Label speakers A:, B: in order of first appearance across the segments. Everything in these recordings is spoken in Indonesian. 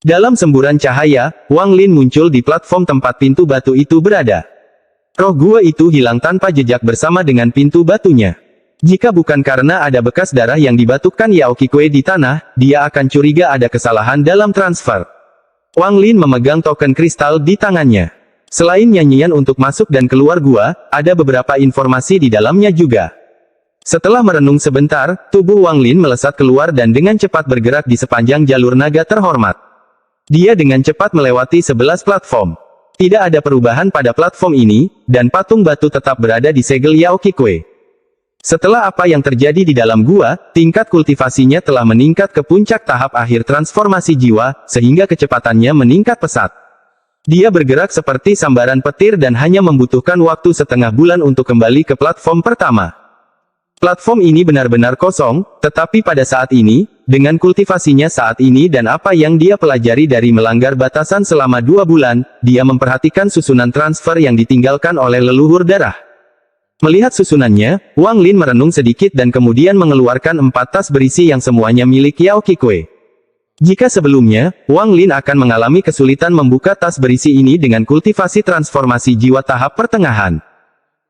A: Dalam semburan cahaya, Wang Lin muncul di platform tempat pintu batu itu berada. Roh gua itu hilang tanpa jejak bersama dengan pintu batunya. Jika bukan karena ada bekas darah yang dibatukkan Yao Qikui di tanah, dia akan curiga ada kesalahan dalam transfer. Wang Lin memegang token kristal di tangannya. Selain nyanyian untuk masuk dan keluar gua, ada beberapa informasi di dalamnya juga. Setelah merenung sebentar, tubuh Wang Lin melesat keluar dan dengan cepat bergerak di sepanjang jalur naga terhormat. Dia dengan cepat melewati 11 platform. Tidak ada perubahan pada platform ini, dan patung batu tetap berada di segel Yao Qikui. Setelah apa yang terjadi di dalam gua, tingkat kultivasinya telah meningkat ke puncak tahap akhir transformasi jiwa, sehingga kecepatannya meningkat pesat. Dia bergerak seperti sambaran petir dan hanya membutuhkan waktu setengah bulan untuk kembali ke platform pertama. Platform ini benar-benar kosong, tetapi pada saat ini, dengan kultivasinya saat ini dan apa yang dia pelajari dari melanggar batasan selama 2 bulan, dia memperhatikan susunan transfer yang ditinggalkan oleh leluhur darah. Melihat susunannya, Wang Lin merenung sedikit dan kemudian mengeluarkan 4 tas berisi yang semuanya milik Yao Qikui. Jika sebelumnya, Wang Lin akan mengalami kesulitan membuka tas berisi ini dengan kultivasi transformasi jiwa tahap pertengahan.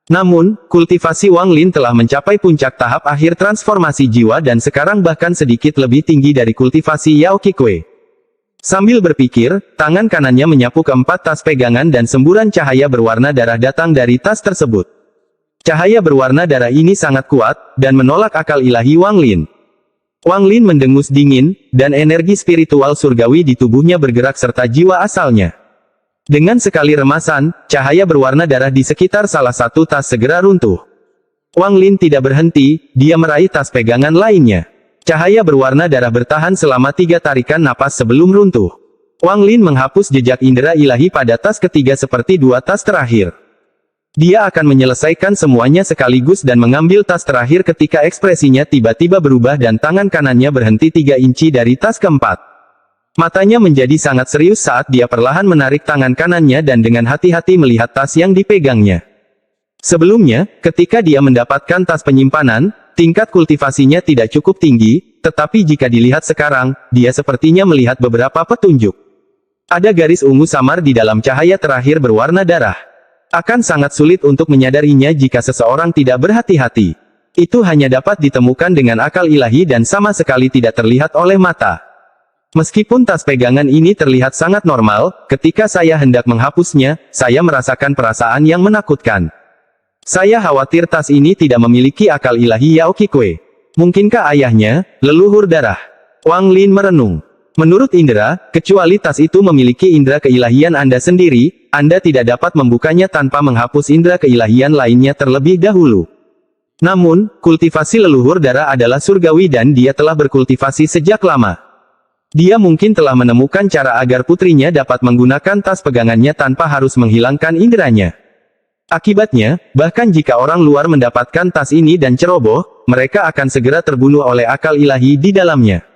A: Namun, kultivasi Wang Lin telah mencapai puncak tahap akhir transformasi jiwa dan sekarang bahkan sedikit lebih tinggi dari kultivasi Yao Qikui. Sambil berpikir, tangan kanannya menyapu keempat tas pegangan dan semburan cahaya berwarna darah datang dari tas tersebut. Cahaya berwarna darah ini sangat kuat, dan menolak akal ilahi Wang Lin. Wang Lin mendengus dingin, dan energi spiritual surgawi di tubuhnya bergerak serta jiwa asalnya. Dengan sekali remasan, cahaya berwarna darah di sekitar salah satu tas segera runtuh. Wang Lin tidak berhenti, dia meraih tas pegangan lainnya. Cahaya berwarna darah bertahan selama 3 tarikan napas sebelum runtuh. Wang Lin menghapus jejak indera ilahi pada tas ketiga seperti 2 tas terakhir. Dia akan menyelesaikan semuanya sekaligus dan mengambil tas terakhir ketika ekspresinya tiba-tiba berubah dan tangan kanannya berhenti 3 inci dari tas keempat. Matanya menjadi sangat serius saat dia perlahan menarik tangan kanannya dan dengan hati-hati melihat tas yang dipegangnya. Sebelumnya, ketika dia mendapatkan tas penyimpanan, tingkat kultivasinya tidak cukup tinggi, tetapi jika dilihat sekarang, dia sepertinya melihat beberapa petunjuk. Ada garis ungu samar di dalam cahaya terakhir berwarna darah. Akan sangat sulit untuk menyadarinya jika seseorang tidak berhati-hati. Itu hanya dapat ditemukan dengan akal ilahi dan sama sekali tidak terlihat oleh mata. Meskipun tas pegangan ini terlihat sangat normal, ketika saya hendak menghapusnya, saya merasakan perasaan yang menakutkan. Saya khawatir tas ini tidak memiliki akal ilahi Yao Qikui. Mungkinkah ayahnya, leluhur darah? Wang Lin merenung. Menurut indera, kecuali tas itu memiliki indera keilahian Anda sendiri, Anda tidak dapat membukanya tanpa menghapus indera keilahian lainnya terlebih dahulu. Namun, kultivasi leluhur darah adalah surgawi dan dia telah berkultivasi sejak lama. Dia mungkin telah menemukan cara agar putrinya dapat menggunakan tas pegangannya tanpa harus menghilangkan inderanya. Akibatnya, bahkan jika orang luar mendapatkan tas ini dan ceroboh, mereka akan segera terbunuh oleh akal ilahi di dalamnya.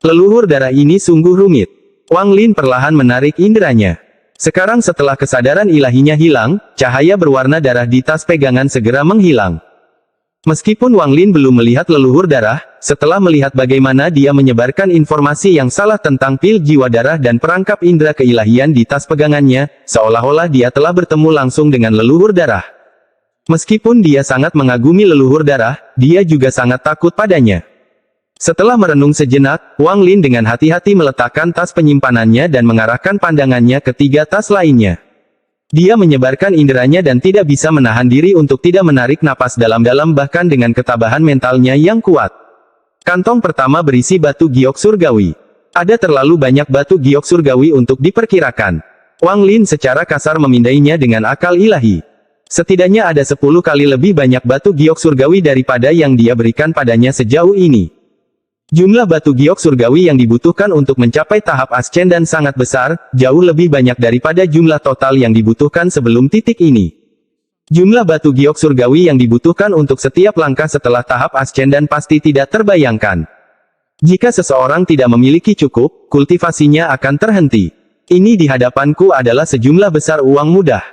A: Leluhur darah ini sungguh rumit. Wang Lin perlahan menarik inderanya. Sekarang setelah kesadaran ilahinya hilang, cahaya berwarna darah di tas pegangan segera menghilang. Meskipun Wang Lin belum melihat leluhur darah, setelah melihat bagaimana dia menyebarkan informasi yang salah tentang pil jiwa darah dan perangkap indera keilahian di tas pegangannya, seolah-olah dia telah bertemu langsung dengan leluhur darah. Meskipun dia sangat mengagumi leluhur darah, dia juga sangat takut padanya. Setelah merenung sejenak, Wang Lin dengan hati-hati meletakkan tas penyimpanannya dan mengarahkan pandangannya ke 3 tas lainnya. Dia menyebarkan inderanya dan tidak bisa menahan diri untuk tidak menarik napas dalam-dalam bahkan dengan ketabahan mentalnya yang kuat. Kantong pertama berisi batu giok surgawi. Ada terlalu banyak batu giok surgawi untuk diperkirakan. Wang Lin secara kasar memindainya dengan akal ilahi. Setidaknya ada 10 kali lebih banyak batu giok surgawi daripada yang dia berikan padanya sejauh ini. Jumlah batu giok surgawi yang dibutuhkan untuk mencapai tahap ascendan sangat besar, jauh lebih banyak daripada jumlah total yang dibutuhkan sebelum titik ini. Jumlah batu giok surgawi yang dibutuhkan untuk setiap langkah setelah tahap ascendan pasti tidak terbayangkan. Jika seseorang tidak memiliki cukup, kultivasinya akan terhenti. Ini di hadapanku adalah sejumlah besar uang mudah.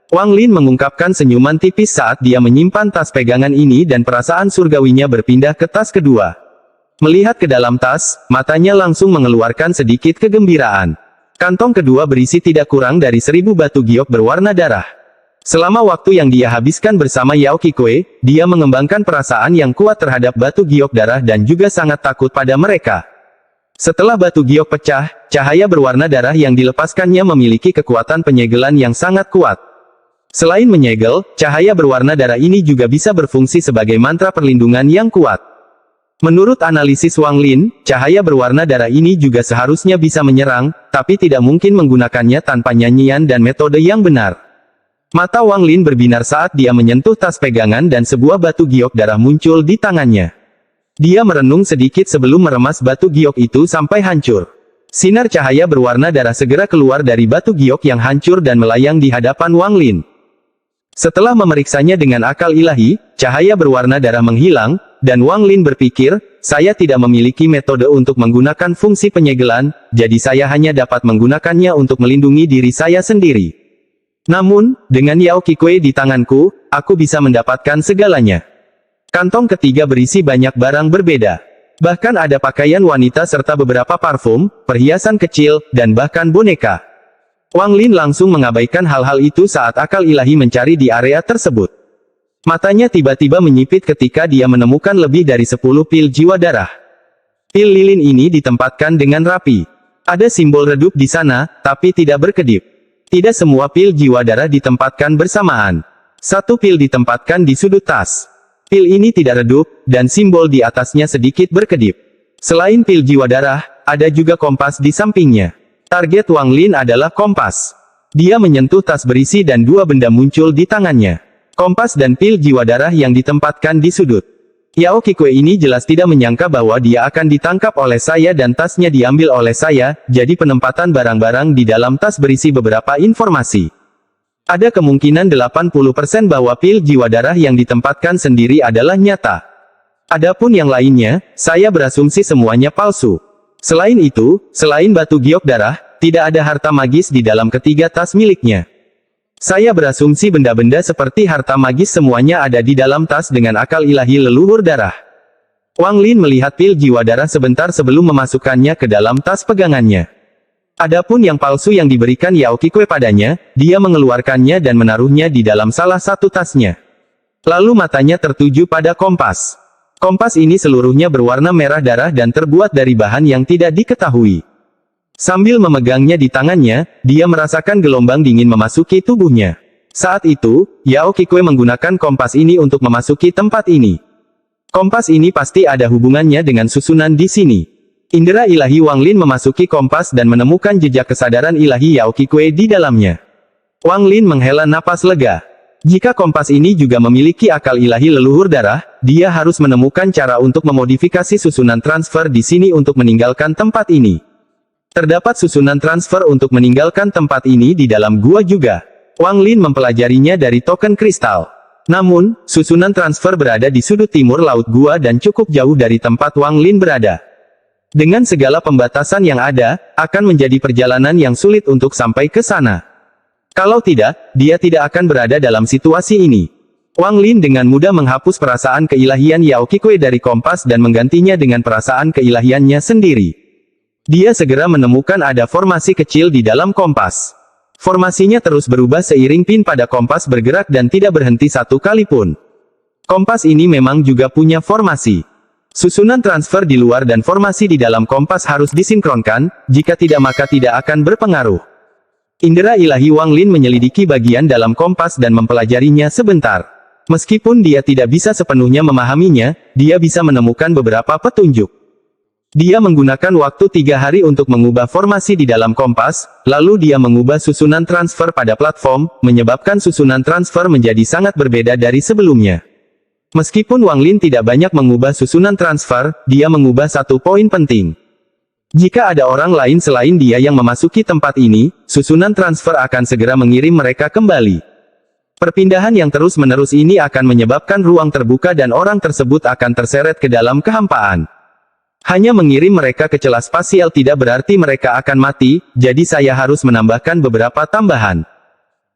A: Wang Lin mengungkapkan senyuman tipis saat dia menyimpan tas pegangan ini dan perasaan surgawinya berpindah ke tas kedua. Melihat ke dalam tas, matanya langsung mengeluarkan sedikit kegembiraan. Kantong kedua berisi tidak kurang dari 1000 batu giok berwarna darah. Selama waktu yang dia habiskan bersama Yao Qikui, dia mengembangkan perasaan yang kuat terhadap batu giok darah dan juga sangat takut pada mereka. Setelah batu giok pecah, cahaya berwarna darah yang dilepaskannya memiliki kekuatan penyegelan yang sangat kuat. Selain menyegel, cahaya berwarna darah ini juga bisa berfungsi sebagai mantra perlindungan yang kuat. Menurut analisis Wang Lin, cahaya berwarna darah ini juga seharusnya bisa menyerang, tapi tidak mungkin menggunakannya tanpa nyanyian dan metode yang benar. Mata Wang Lin berbinar saat dia menyentuh tas pegangan dan sebuah batu giok darah muncul di tangannya. Dia merenung sedikit sebelum meremas batu giok itu sampai hancur. Sinar cahaya berwarna darah segera keluar dari batu giok yang hancur dan melayang di hadapan Wang Lin. Setelah memeriksanya dengan akal ilahi, cahaya berwarna darah menghilang, dan Wang Lin berpikir, saya tidak memiliki metode untuk menggunakan fungsi penyegelan, jadi saya hanya dapat menggunakannya untuk melindungi diri saya sendiri. Namun, dengan Yao Qikui di tanganku, aku bisa mendapatkan segalanya. Kantong ketiga berisi banyak barang berbeda. Bahkan ada pakaian wanita serta beberapa parfum, perhiasan kecil, dan bahkan boneka. Wang Lin langsung mengabaikan hal-hal itu saat akal ilahi mencari di area tersebut. Matanya tiba-tiba menyipit ketika dia menemukan lebih dari 10 pil jiwa darah. Pil lilin ini ditempatkan dengan rapi. Ada simbol redup di sana, tapi tidak berkedip. Tidak semua pil jiwa darah ditempatkan bersamaan. Satu pil ditempatkan di sudut tas. Pil ini tidak redup, dan simbol di atasnya sedikit berkedip. Selain pil jiwa darah, ada juga kompas di sampingnya. Target Wang Lin adalah kompas. Dia menyentuh tas berisi dan dua benda muncul di tangannya. Kompas dan pil jiwa darah yang ditempatkan di sudut. Yao Qikui ini jelas tidak menyangka bahwa dia akan ditangkap oleh saya dan tasnya diambil oleh saya, jadi penempatan barang-barang di dalam tas berisi beberapa informasi. Ada kemungkinan 80% bahwa pil jiwa darah yang ditempatkan sendiri adalah nyata. Adapun yang lainnya, saya berasumsi semuanya palsu. Selain itu, selain batu giok darah, tidak ada harta magis di dalam ketiga tas miliknya. Saya berasumsi benda-benda seperti harta magis semuanya ada di dalam tas dengan akal ilahi leluhur darah. Wang Lin melihat pil jiwa darah sebentar sebelum memasukkannya ke dalam tas pegangannya. Adapun yang palsu yang diberikan Yao Qikui padanya, dia mengeluarkannya dan menaruhnya di dalam salah satu tasnya. Lalu matanya tertuju pada kompas. Kompas ini seluruhnya berwarna merah darah dan terbuat dari bahan yang tidak diketahui. Sambil memegangnya di tangannya, dia merasakan gelombang dingin memasuki tubuhnya. Saat itu, Yao Qikui menggunakan kompas ini untuk memasuki tempat ini. Kompas ini pasti ada hubungannya dengan susunan di sini. Indera ilahi Wang Lin memasuki kompas dan menemukan jejak kesadaran ilahi Yao Qikui di dalamnya. Wang Lin menghela napas lega. Jika kompas ini juga memiliki akal ilahi leluhur darah, dia harus menemukan cara untuk memodifikasi susunan transfer di sini untuk meninggalkan tempat ini. Terdapat susunan transfer untuk meninggalkan tempat ini di dalam gua juga. Wang Lin mempelajarinya dari token kristal. Namun, susunan transfer berada di sudut timur laut gua dan cukup jauh dari tempat Wang Lin berada. Dengan segala pembatasan yang ada, akan menjadi perjalanan yang sulit untuk sampai ke sana. Kalau tidak, dia tidak akan berada dalam situasi ini. Wang Lin dengan mudah menghapus perasaan keilahian Yao Qikui dari kompas dan menggantinya dengan perasaan keilahiannya sendiri. Dia segera menemukan ada formasi kecil di dalam kompas. Formasinya terus berubah seiring pin pada kompas bergerak dan tidak berhenti satu kali pun. Kompas ini memang juga punya formasi. Susunan transfer di luar dan formasi di dalam kompas harus disinkronkan, jika tidak maka tidak akan berpengaruh. Indera ilahi Wang Lin menyelidiki bagian dalam kompas dan mempelajarinya sebentar. Meskipun dia tidak bisa sepenuhnya memahaminya, dia bisa menemukan beberapa petunjuk. Dia menggunakan waktu 3 hari untuk mengubah formasi di dalam kompas, lalu dia mengubah susunan transfer pada platform, menyebabkan susunan transfer menjadi sangat berbeda dari sebelumnya. Meskipun Wang Lin tidak banyak mengubah susunan transfer, dia mengubah satu poin penting. Jika ada orang lain selain dia yang memasuki tempat ini, susunan transfer akan segera mengirim mereka kembali. Perpindahan yang terus-menerus ini akan menyebabkan ruang terbuka dan orang tersebut akan terseret ke dalam kehampaan. Hanya mengirim mereka ke celah spasial tidak berarti mereka akan mati, jadi saya harus menambahkan beberapa tambahan.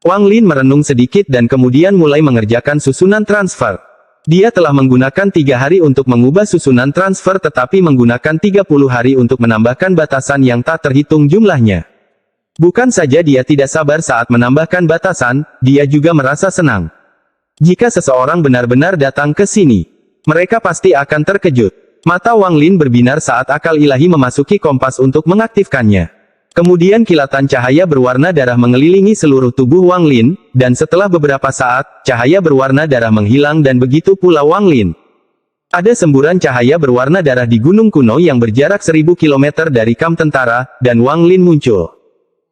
A: Wang Lin merenung sedikit dan kemudian mulai mengerjakan susunan transfer. Dia telah menggunakan 3 hari untuk mengubah susunan transfer tetapi menggunakan 30 hari untuk menambahkan batasan yang tak terhitung jumlahnya. Bukan saja dia tidak sabar saat menambahkan batasan, dia juga merasa senang. Jika seseorang benar-benar datang ke sini, mereka pasti akan terkejut. Mata Wang Lin berbinar saat akal ilahi memasuki kompas untuk mengaktifkannya. Kemudian kilatan cahaya berwarna darah mengelilingi seluruh tubuh Wang Lin, dan setelah beberapa saat, cahaya berwarna darah menghilang dan begitu pula Wang Lin. Ada semburan cahaya berwarna darah di gunung kuno yang berjarak 1000 km dari kamp tentara, dan Wang Lin muncul.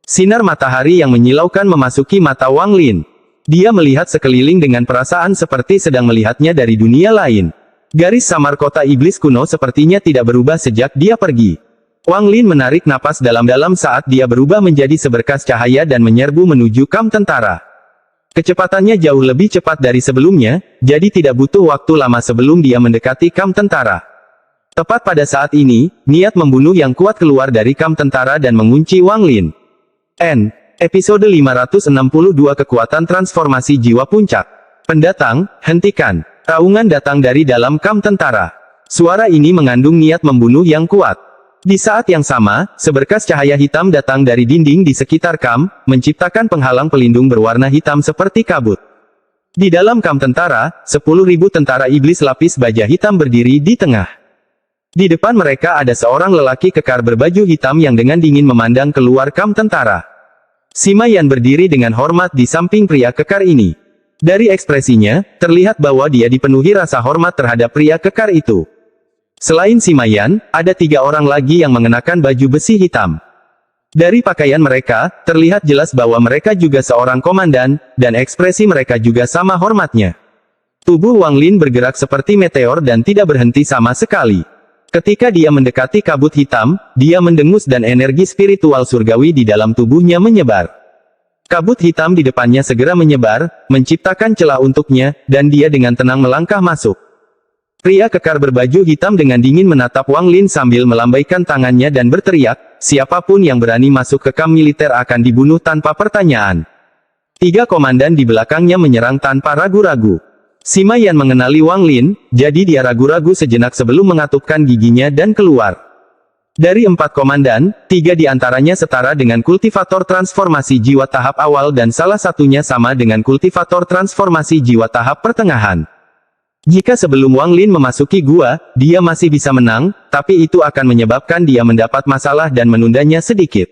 A: Sinar matahari yang menyilaukan memasuki mata Wang Lin. Dia melihat sekeliling dengan perasaan seperti sedang melihatnya dari dunia lain. Garis samar kota iblis kuno sepertinya tidak berubah sejak dia pergi. Wang Lin menarik napas dalam-dalam saat dia berubah menjadi seberkas cahaya dan menyerbu menuju kamp tentara. Kecepatannya jauh lebih cepat dari sebelumnya, jadi tidak butuh waktu lama sebelum dia mendekati kamp tentara. Tepat pada saat ini, niat membunuh yang kuat keluar dari kamp tentara dan mengunci Wang Lin. Episode 562 Kekuatan Transformasi Jiwa Puncak. Pendatang, hentikan. Raungan datang dari dalam kamp tentara. Suara ini mengandung niat membunuh yang kuat. Di saat yang sama, seberkas cahaya hitam datang dari dinding di sekitar kamp, menciptakan penghalang pelindung berwarna hitam seperti kabut. Di dalam kamp tentara, 10.000 tentara iblis lapis baja hitam berdiri di tengah. Di depan mereka ada seorang lelaki kekar berbaju hitam yang dengan dingin memandang keluar kamp tentara. Sima Yan berdiri dengan hormat di samping pria kekar ini. Dari ekspresinya, terlihat bahwa dia dipenuhi rasa hormat terhadap pria kekar itu. Selain Sima Yan, ada 3 orang lagi yang mengenakan baju besi hitam. Dari pakaian mereka, terlihat jelas bahwa mereka juga seorang komandan, dan ekspresi mereka juga sama hormatnya. Tubuh Wang Lin bergerak seperti meteor dan tidak berhenti sama sekali. Ketika dia mendekati kabut hitam, dia mendengus dan energi spiritual surgawi di dalam tubuhnya menyebar. Kabut hitam di depannya segera menyebar, menciptakan celah untuknya, dan dia dengan tenang melangkah masuk. Pria kekar berbaju hitam dengan dingin menatap Wang Lin sambil melambaikan tangannya dan berteriak, siapapun yang berani masuk ke kamp militer akan dibunuh tanpa pertanyaan. 3 komandan di belakangnya menyerang tanpa ragu-ragu. Sima Yan mengenali Wang Lin, jadi dia ragu-ragu sejenak sebelum mengatupkan giginya dan keluar. Dari 4 komandan, 3 di antaranya setara dengan kultivator transformasi jiwa tahap awal dan salah satunya sama dengan kultivator transformasi jiwa tahap pertengahan. Jika sebelum Wang Lin memasuki gua, dia masih bisa menang, tapi itu akan menyebabkan dia mendapat masalah dan menundanya sedikit.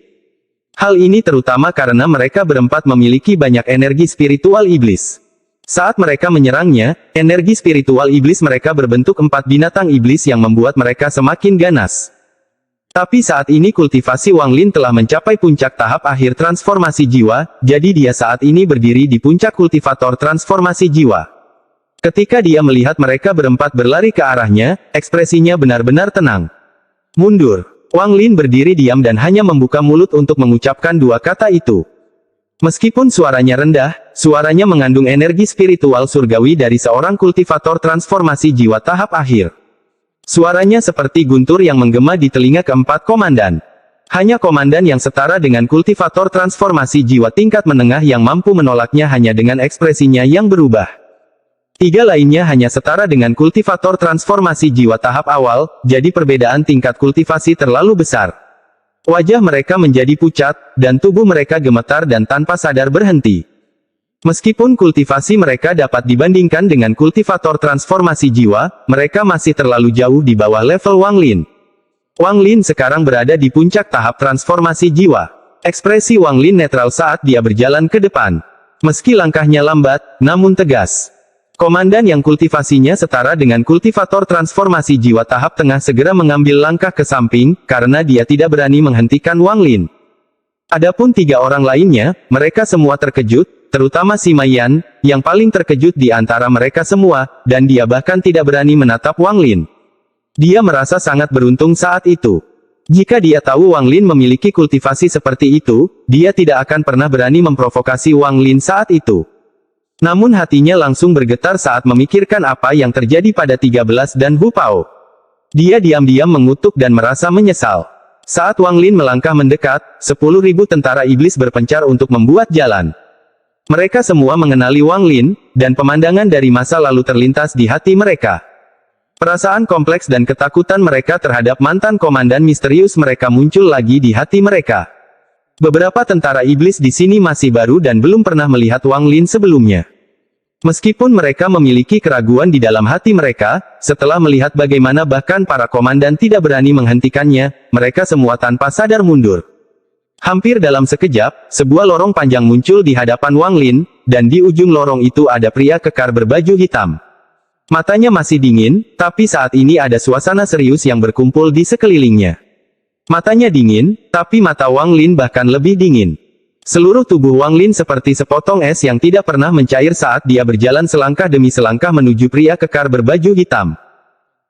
A: Hal ini terutama karena mereka berempat memiliki banyak energi spiritual iblis. Saat mereka menyerangnya, energi spiritual iblis mereka berbentuk 4 binatang iblis yang membuat mereka semakin ganas. Tapi saat ini kultivasi Wang Lin telah mencapai puncak tahap akhir transformasi jiwa, jadi dia saat ini berdiri di puncak kultivator transformasi jiwa. Ketika dia melihat mereka berempat berlari ke arahnya, ekspresinya benar-benar tenang. Mundur. Wang Lin berdiri diam dan hanya membuka mulut untuk mengucapkan 2 kata itu. Meskipun suaranya rendah, suaranya mengandung energi spiritual surgawi dari seorang kultivator transformasi jiwa tahap akhir. Suaranya seperti guntur yang menggema di telinga keempat komandan. Hanya komandan yang setara dengan kultivator transformasi jiwa tingkat menengah yang mampu menolaknya hanya dengan ekspresinya yang berubah. 3 lainnya hanya setara dengan kultivator transformasi jiwa tahap awal, jadi perbedaan tingkat kultivasi terlalu besar. Wajah mereka menjadi pucat, dan tubuh mereka gemetar dan tanpa sadar berhenti. Meskipun kultivasi mereka dapat dibandingkan dengan kultivator transformasi jiwa, mereka masih terlalu jauh di bawah level Wang Lin. Wang Lin sekarang berada di puncak tahap transformasi jiwa. Ekspresi Wang Lin netral saat dia berjalan ke depan. Meski langkahnya lambat, namun tegas. Komandan yang kultivasinya setara dengan kultivator transformasi jiwa tahap tengah segera mengambil langkah ke samping, karena dia tidak berani menghentikan Wang Lin. Adapun 3 orang lainnya, mereka semua terkejut, terutama Sima Yan, yang paling terkejut di antara mereka semua, dan dia bahkan tidak berani menatap Wang Lin. Dia merasa sangat beruntung saat itu. Jika dia tahu Wang Lin memiliki kultivasi seperti itu, dia tidak akan pernah berani memprovokasi Wang Lin saat itu. Namun hatinya langsung bergetar saat memikirkan apa yang terjadi pada 13 dan Hu Pao. Dia diam-diam mengutuk dan merasa menyesal. Saat Wang Lin melangkah mendekat, 10.000 tentara iblis berpencar untuk membuat jalan. Mereka semua mengenali Wang Lin, dan pemandangan dari masa lalu terlintas di hati mereka. Perasaan kompleks dan ketakutan mereka terhadap mantan komandan misterius mereka muncul lagi di hati mereka. Beberapa tentara iblis di sini masih baru dan belum pernah melihat Wang Lin sebelumnya. Meskipun mereka memiliki keraguan di dalam hati mereka, setelah melihat bagaimana bahkan para komandan tidak berani menghentikannya, mereka semua tanpa sadar mundur. Hampir dalam sekejap, sebuah lorong panjang muncul di hadapan Wang Lin, dan di ujung lorong itu ada pria kekar berbaju hitam. Matanya masih dingin, tapi saat ini ada suasana serius yang berkumpul di sekelilingnya. Matanya dingin, tapi mata Wang Lin bahkan lebih dingin. Seluruh tubuh Wang Lin seperti sepotong es yang tidak pernah mencair saat dia berjalan selangkah demi selangkah menuju pria kekar berbaju hitam.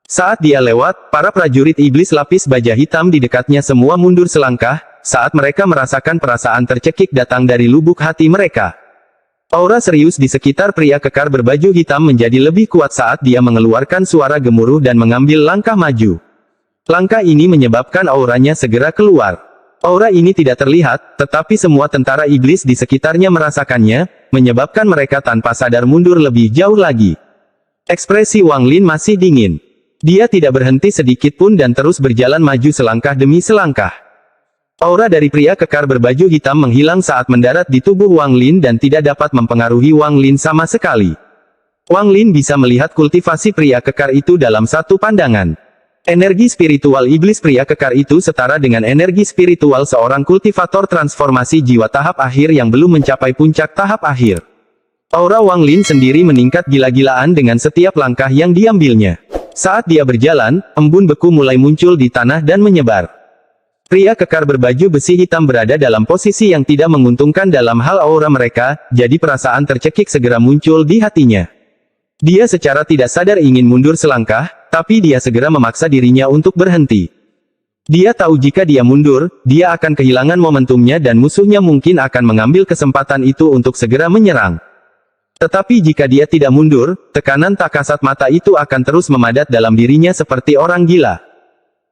A: Saat dia lewat, para prajurit iblis lapis baja hitam di dekatnya semua mundur selangkah, saat mereka merasakan perasaan tercekik datang dari lubuk hati mereka. Aura serius di sekitar pria kekar berbaju hitam menjadi lebih kuat saat dia mengeluarkan suara gemuruh dan mengambil langkah maju. Langkah ini menyebabkan auranya segera keluar. Aura ini tidak terlihat, tetapi semua tentara iblis di sekitarnya merasakannya, menyebabkan mereka tanpa sadar mundur lebih jauh lagi. Ekspresi Wang Lin masih dingin. Dia tidak berhenti sedikit pun dan terus berjalan maju selangkah demi selangkah. Aura dari pria kekar berbaju hitam menghilang saat mendarat di tubuh Wang Lin dan tidak dapat mempengaruhi Wang Lin sama sekali. Wang Lin bisa melihat kultivasi pria kekar itu dalam satu pandangan. Energi spiritual iblis pria kekar itu setara dengan energi spiritual seorang kultivator transformasi jiwa tahap akhir yang belum mencapai puncak tahap akhir. Aura Wang Lin sendiri meningkat gila-gilaan dengan setiap langkah yang diambilnya. Saat dia berjalan, embun beku mulai muncul di tanah dan menyebar. Pria kekar berbaju besi hitam berada dalam posisi yang tidak menguntungkan dalam hal aura mereka, jadi perasaan tercekik segera muncul di hatinya. Dia secara tidak sadar ingin mundur selangkah, tapi dia segera memaksa dirinya untuk berhenti. Dia tahu jika dia mundur, dia akan kehilangan momentumnya dan musuhnya mungkin akan mengambil kesempatan itu untuk segera menyerang. Tetapi jika dia tidak mundur, tekanan tak kasat mata itu akan terus memadat dalam dirinya seperti orang gila.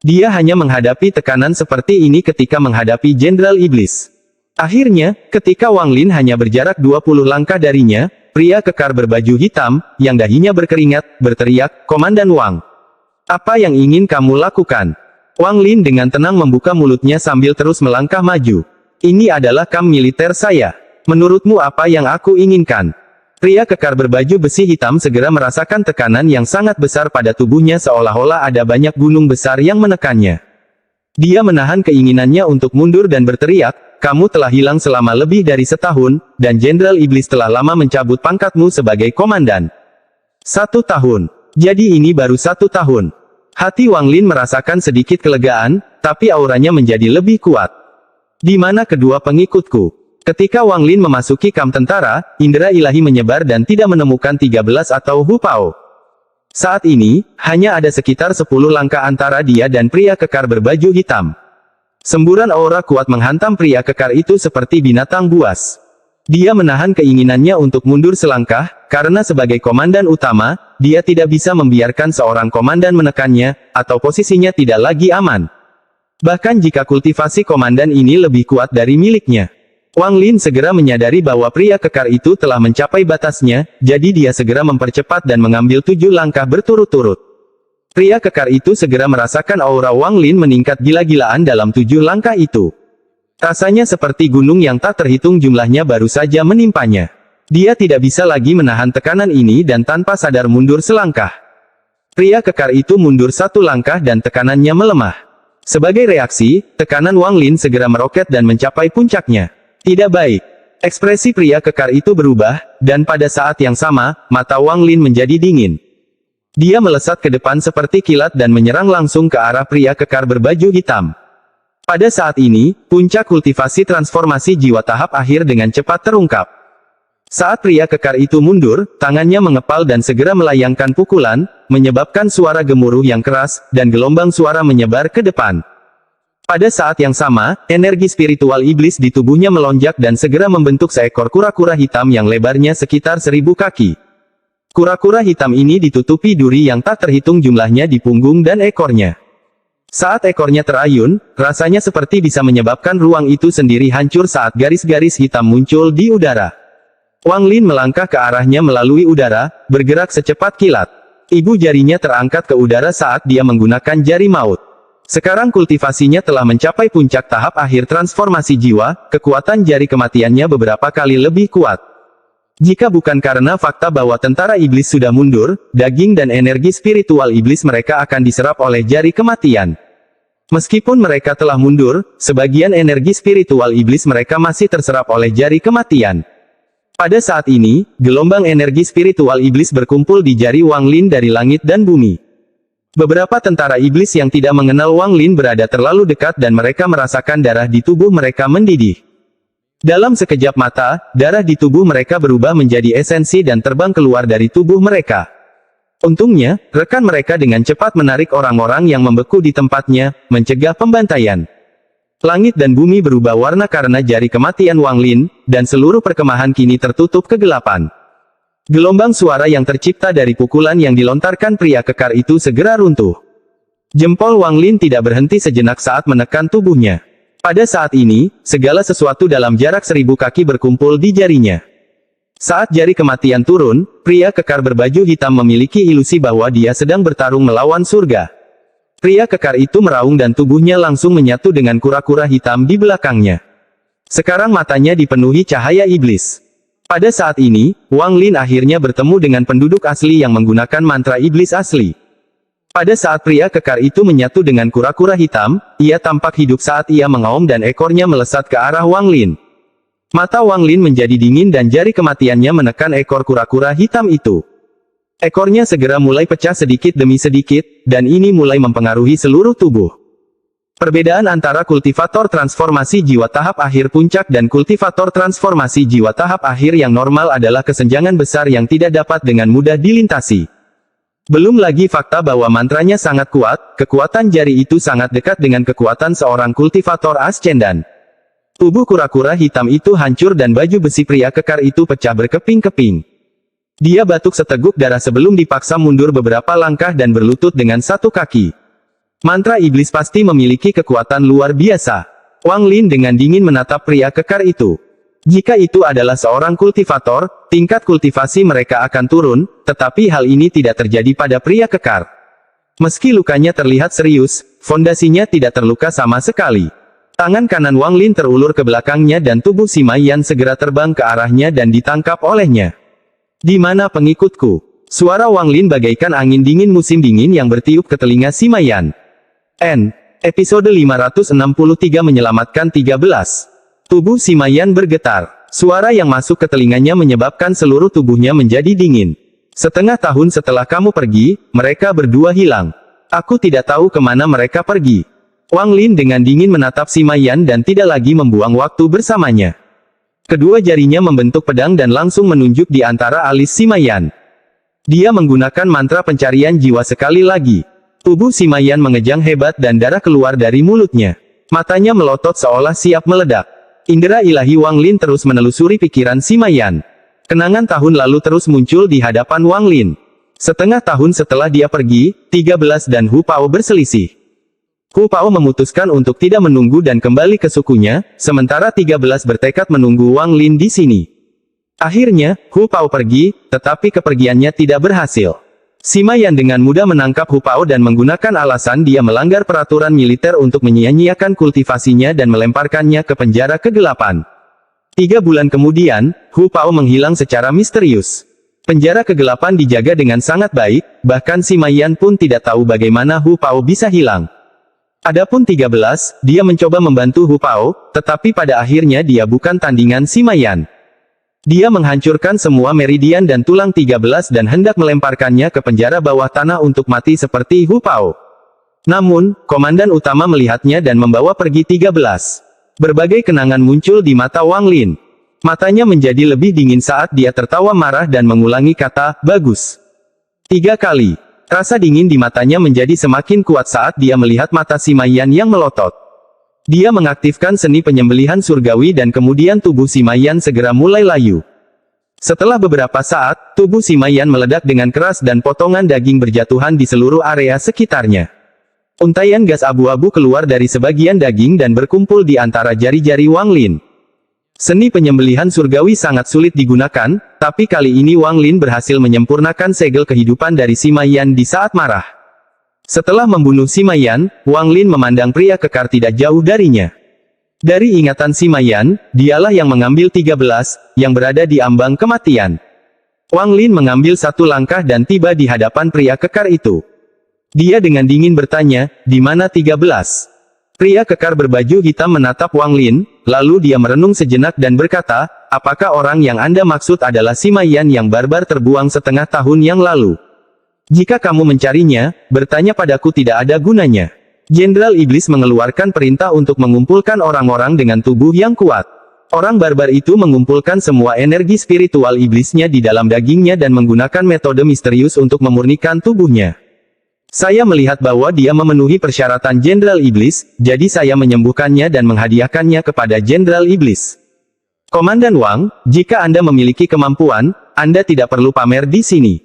A: Dia hanya menghadapi tekanan seperti ini ketika menghadapi Jenderal Iblis. Akhirnya, ketika Wang Lin hanya berjarak 20 langkah darinya, pria kekar berbaju hitam, yang dahinya berkeringat, berteriak, "Komandan Wang. Apa yang ingin kamu lakukan?" Wang Lin dengan tenang membuka mulutnya sambil terus melangkah maju. "Ini adalah kamp militer saya. Menurutmu apa yang aku inginkan?" Pria kekar berbaju besi hitam segera merasakan tekanan yang sangat besar pada tubuhnya seolah-olah ada banyak gunung besar yang menekannya. Dia menahan keinginannya untuk mundur dan berteriak, "Kamu telah hilang selama lebih dari setahun, dan Jenderal Iblis telah lama mencabut pangkatmu sebagai komandan." 1 tahun. Jadi ini baru 1 tahun. Hati Wang Lin merasakan sedikit kelegaan, tapi auranya menjadi lebih kuat. Di mana kedua pengikutku? Ketika Wang Lin memasuki kamp tentara, indera ilahi menyebar dan tidak menemukan 13 atau Hu Pao. Saat ini, hanya ada sekitar 10 langkah antara dia dan pria kekar berbaju hitam. Semburan aura kuat menghantam pria kekar itu seperti binatang buas. Dia menahan keinginannya untuk mundur selangkah, karena sebagai komandan utama, dia tidak bisa membiarkan seorang komandan menekannya, atau posisinya tidak lagi aman. Bahkan jika kultivasi komandan ini lebih kuat dari miliknya. Wang Lin segera menyadari bahwa pria kekar itu telah mencapai batasnya, jadi dia segera mempercepat dan mengambil 7 langkah berturut-turut. Pria kekar itu segera merasakan aura Wang Lin meningkat gila-gilaan dalam 7 langkah itu. Rasanya seperti gunung yang tak terhitung jumlahnya baru saja menimpanya. Dia tidak bisa lagi menahan tekanan ini dan tanpa sadar mundur selangkah. Pria kekar itu mundur 1 langkah dan tekanannya melemah. Sebagai reaksi, tekanan Wang Lin segera meroket dan mencapai puncaknya. Tidak baik. Ekspresi pria kekar itu berubah, dan pada saat yang sama, mata Wang Lin menjadi dingin. Dia melesat ke depan seperti kilat dan menyerang langsung ke arah pria kekar berbaju hitam. Pada saat ini, puncak kultivasi transformasi jiwa tahap akhir dengan cepat terungkap. Saat pria kekar itu mundur, tangannya mengepal dan segera melayangkan pukulan, menyebabkan suara gemuruh yang keras, dan gelombang suara menyebar ke depan. Pada saat yang sama, energi spiritual iblis di tubuhnya melonjak dan segera membentuk seekor kura-kura hitam yang lebarnya sekitar 1000 kaki. Kura-kura hitam ini ditutupi duri yang tak terhitung jumlahnya di punggung dan ekornya. Saat ekornya terayun, rasanya seperti bisa menyebabkan ruang itu sendiri hancur saat garis-garis hitam muncul di udara. Wang Lin melangkah ke arahnya melalui udara, bergerak secepat kilat. Ibu jarinya terangkat ke udara saat dia menggunakan jari maut. Sekarang kultivasinya telah mencapai puncak tahap akhir transformasi jiwa, kekuatan jari kematiannya beberapa kali lebih kuat. Jika bukan karena fakta bahwa tentara iblis sudah mundur, daging dan energi spiritual iblis mereka akan diserap oleh jari kematian. Meskipun mereka telah mundur, sebagian energi spiritual iblis mereka masih terserap oleh jari kematian. Pada saat ini, gelombang energi spiritual iblis berkumpul di jari Wang Lin dari langit dan bumi. Beberapa tentara iblis yang tidak mengenal Wang Lin berada terlalu dekat dan mereka merasakan darah di tubuh mereka mendidih. Dalam sekejap mata, darah di tubuh mereka berubah menjadi esensi dan terbang keluar dari tubuh mereka. Untungnya, rekan mereka dengan cepat menarik orang-orang yang membeku di tempatnya, mencegah pembantaian. Langit dan bumi berubah warna karena jari kematian Wang Lin, dan seluruh perkemahan kini tertutup kegelapan. Gelombang suara yang tercipta dari pukulan yang dilontarkan pria kekar itu segera runtuh. Jempol Wang Lin tidak berhenti sejenak saat menekan tubuhnya. Pada saat ini, segala sesuatu dalam jarak 1000 kaki berkumpul di jarinya. Saat jari kematian turun, pria kekar berbaju hitam memiliki ilusi bahwa dia sedang bertarung melawan surga. Pria kekar itu meraung dan tubuhnya langsung menyatu dengan kura-kura hitam di belakangnya. Sekarang matanya dipenuhi cahaya iblis. Pada saat ini, Wang Lin akhirnya bertemu dengan penduduk asli yang menggunakan mantra iblis asli. Pada saat pria kekar itu menyatu dengan kura-kura hitam, ia tampak hidup saat ia mengaum dan ekornya melesat ke arah Wang Lin. Mata Wang Lin menjadi dingin dan jari kematiannya menekan ekor kura-kura hitam itu. Ekornya segera mulai pecah sedikit demi sedikit, dan ini mulai mempengaruhi seluruh tubuh. Perbedaan antara kultivator transformasi jiwa tahap akhir puncak dan kultivator transformasi jiwa tahap akhir yang normal adalah kesenjangan besar yang tidak dapat dengan mudah dilintasi. Belum lagi fakta bahwa mantranya sangat kuat, kekuatan jari itu sangat dekat dengan kekuatan seorang kultivator ascendan. Tubuh kura-kura hitam itu hancur dan baju besi pria kekar itu pecah berkeping-keping. Dia batuk seteguk darah sebelum dipaksa mundur beberapa langkah dan berlutut dengan satu kaki. Mantra iblis pasti memiliki kekuatan luar biasa. Wang Lin dengan dingin menatap pria kekar itu. Jika itu adalah seorang kultivator, tingkat kultivasi mereka akan turun, tetapi hal ini tidak terjadi pada pria kekar. Meski lukanya terlihat serius, fondasinya tidak terluka sama sekali. Tangan kanan Wang Lin terulur ke belakangnya dan tubuh Sima Yan segera terbang ke arahnya dan ditangkap olehnya. Di mana pengikutku? Suara Wang Lin bagaikan angin dingin musim dingin yang bertiup ke telinga Sima Yan. Episode 563 menyelamatkan 13. Tubuh Sima Yan bergetar. Suara yang masuk ke telinganya menyebabkan seluruh tubuhnya menjadi dingin. Setengah tahun setelah kamu pergi, mereka berdua hilang. Aku tidak tahu kemana mereka pergi. Wang Lin dengan dingin menatap Sima Yan dan tidak lagi membuang waktu bersamanya. Kedua jarinya membentuk pedang dan langsung menunjuk di antara alis Sima Yan. Dia menggunakan mantra pencarian jiwa sekali lagi. Tubuh Sima Yan mengejang hebat dan darah keluar dari mulutnya. Matanya melotot seolah siap meledak. Indera ilahi Wang Lin terus menelusuri pikiran Sima Yan. Kenangan tahun lalu terus muncul di hadapan Wang Lin. Setengah tahun setelah dia pergi, 13 dan Hu Pao berselisih. Hu Pao memutuskan untuk tidak menunggu dan kembali ke sukunya, sementara 13 bertekad menunggu Wang Lin di sini. Akhirnya, Hu Pao pergi, tetapi kepergiannya tidak berhasil. Sima Yan dengan mudah menangkap Hu Pao dan menggunakan alasan dia melanggar peraturan militer untuk menyia-nyiakan kultivasinya dan melemparkannya ke penjara kegelapan. 3 bulan kemudian, Hu Pao menghilang secara misterius. Penjara kegelapan dijaga dengan sangat baik, bahkan Sima Yan pun tidak tahu bagaimana Hu Pao bisa hilang. Adapun 13, dia mencoba membantu Hu Pao, tetapi pada akhirnya dia bukan tandingan Sima Yan. Dia menghancurkan semua meridian dan tulang 13 dan hendak melemparkannya ke penjara bawah tanah untuk mati seperti Hu Pao. Namun, komandan utama melihatnya dan membawa pergi 13. Berbagai kenangan muncul di mata Wang Lin. Matanya menjadi lebih dingin saat dia tertawa marah dan mengulangi kata, "Bagus." 3 kali. Rasa dingin di matanya menjadi semakin kuat saat dia melihat mata Sima Yan yang melotot. Dia mengaktifkan seni penyembelihan surgawi dan kemudian tubuh Sima Yan segera mulai layu. Setelah beberapa saat, tubuh Sima Yan meledak dengan keras dan potongan daging berjatuhan di seluruh area sekitarnya. Untaian gas abu-abu keluar dari sebagian daging dan berkumpul di antara jari-jari Wang Lin. Seni penyembelihan surgawi sangat sulit digunakan, tapi kali ini Wang Lin berhasil menyempurnakan segel kehidupan dari Sima Yan di saat marah. Setelah membunuh Sima Yan, Wang Lin memandang pria kekar tidak jauh darinya. Dari ingatan Sima Yan, dialah yang mengambil 13, yang berada di ambang kematian. Wang Lin mengambil satu langkah dan tiba di hadapan pria kekar itu. Dia dengan dingin bertanya, "Di mana 13? Pria kekar berbaju hitam menatap Wang Lin, lalu dia merenung sejenak dan berkata, "Apakah orang yang Anda maksud adalah Sima Yan yang barbar terbuang setengah tahun yang lalu? Jika kamu mencarinya, bertanya padaku tidak ada gunanya." Jenderal Iblis mengeluarkan perintah untuk mengumpulkan orang-orang dengan tubuh yang kuat. Orang barbar itu mengumpulkan semua energi spiritual iblisnya di dalam dagingnya dan menggunakan metode misterius untuk memurnikan tubuhnya. Saya melihat bahwa dia memenuhi persyaratan Jenderal Iblis, jadi saya menyembuhkannya dan menghadiahkannya kepada Jenderal Iblis. Komandan Wang, jika Anda memiliki kemampuan, Anda tidak perlu pamer di sini.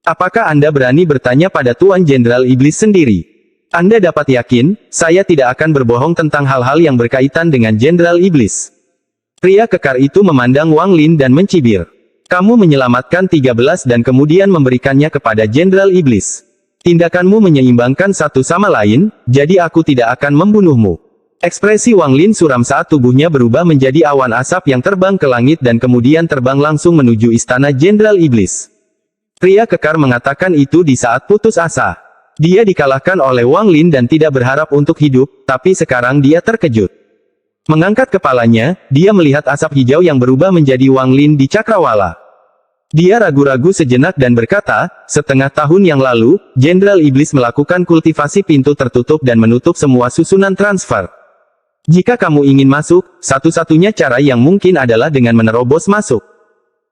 A: Apakah Anda berani bertanya pada Tuan Jenderal Iblis sendiri? Anda dapat yakin, saya tidak akan berbohong tentang hal-hal yang berkaitan dengan Jenderal Iblis. Pria kekar itu memandang Wang Lin dan mencibir. Kamu menyelamatkan 13 dan kemudian memberikannya kepada Jenderal Iblis. Tindakanmu menyeimbangkan satu sama lain, jadi aku tidak akan membunuhmu. Ekspresi Wang Lin suram saat tubuhnya berubah menjadi awan asap yang terbang ke langit dan kemudian terbang langsung menuju istana Jenderal Iblis. Pria kekar mengatakan itu di saat putus asa. Dia dikalahkan oleh Wang Lin dan tidak berharap untuk hidup, tapi sekarang dia terkejut. Mengangkat kepalanya, dia melihat asap hijau yang berubah menjadi Wang Lin di cakrawala. Dia ragu-ragu sejenak dan berkata, "Setengah tahun yang lalu, Jenderal Iblis melakukan kultivasi pintu tertutup dan menutup semua susunan transfer. Jika kamu ingin masuk, satu-satunya cara yang mungkin adalah dengan menerobos masuk."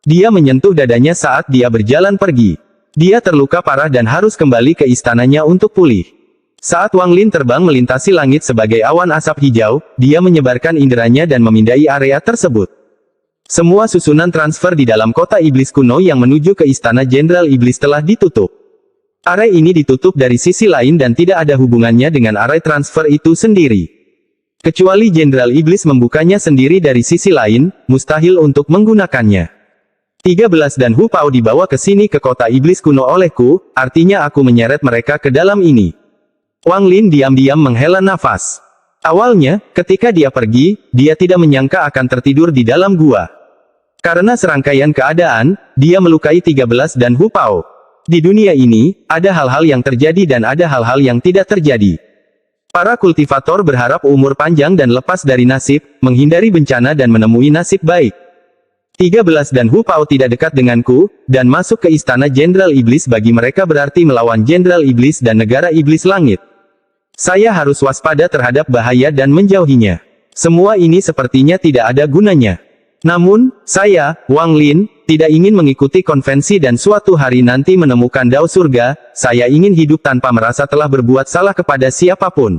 A: Dia menyentuh dadanya saat dia berjalan pergi. Dia terluka parah dan harus kembali ke istananya untuk pulih. Saat Wang Lin terbang melintasi langit sebagai awan asap hijau, dia menyebarkan inderanya dan memindai area tersebut. Semua susunan transfer di dalam kota iblis kuno yang menuju ke istana Jenderal Iblis telah ditutup. Area ini ditutup dari sisi lain dan tidak ada hubungannya dengan area transfer itu sendiri. Kecuali Jenderal Iblis membukanya sendiri dari sisi lain, mustahil untuk menggunakannya. 13 dan Hu Pao dibawa ke sini ke kota iblis kuno olehku, artinya aku menyeret mereka ke dalam ini. Wang Lin diam-diam menghela nafas. Awalnya, ketika dia pergi, dia tidak menyangka akan tertidur di dalam gua. Karena serangkaian keadaan, dia melukai 13 dan Hu Pao. Di dunia ini, ada hal-hal yang terjadi dan ada hal-hal yang tidak terjadi. Para kultivator berharap umur panjang dan lepas dari nasib, menghindari bencana dan menemui nasib baik. 13 dan Hu Pao tidak dekat denganku, dan masuk ke istana Jenderal Iblis bagi mereka berarti melawan Jenderal Iblis dan negara Iblis Langit. Saya harus waspada terhadap bahaya dan menjauhinya. Semua ini sepertinya tidak ada gunanya. Namun, saya, Wang Lin, tidak ingin mengikuti konvensi dan suatu hari nanti menemukan Dao Surga. Saya ingin hidup tanpa merasa telah berbuat salah kepada siapapun.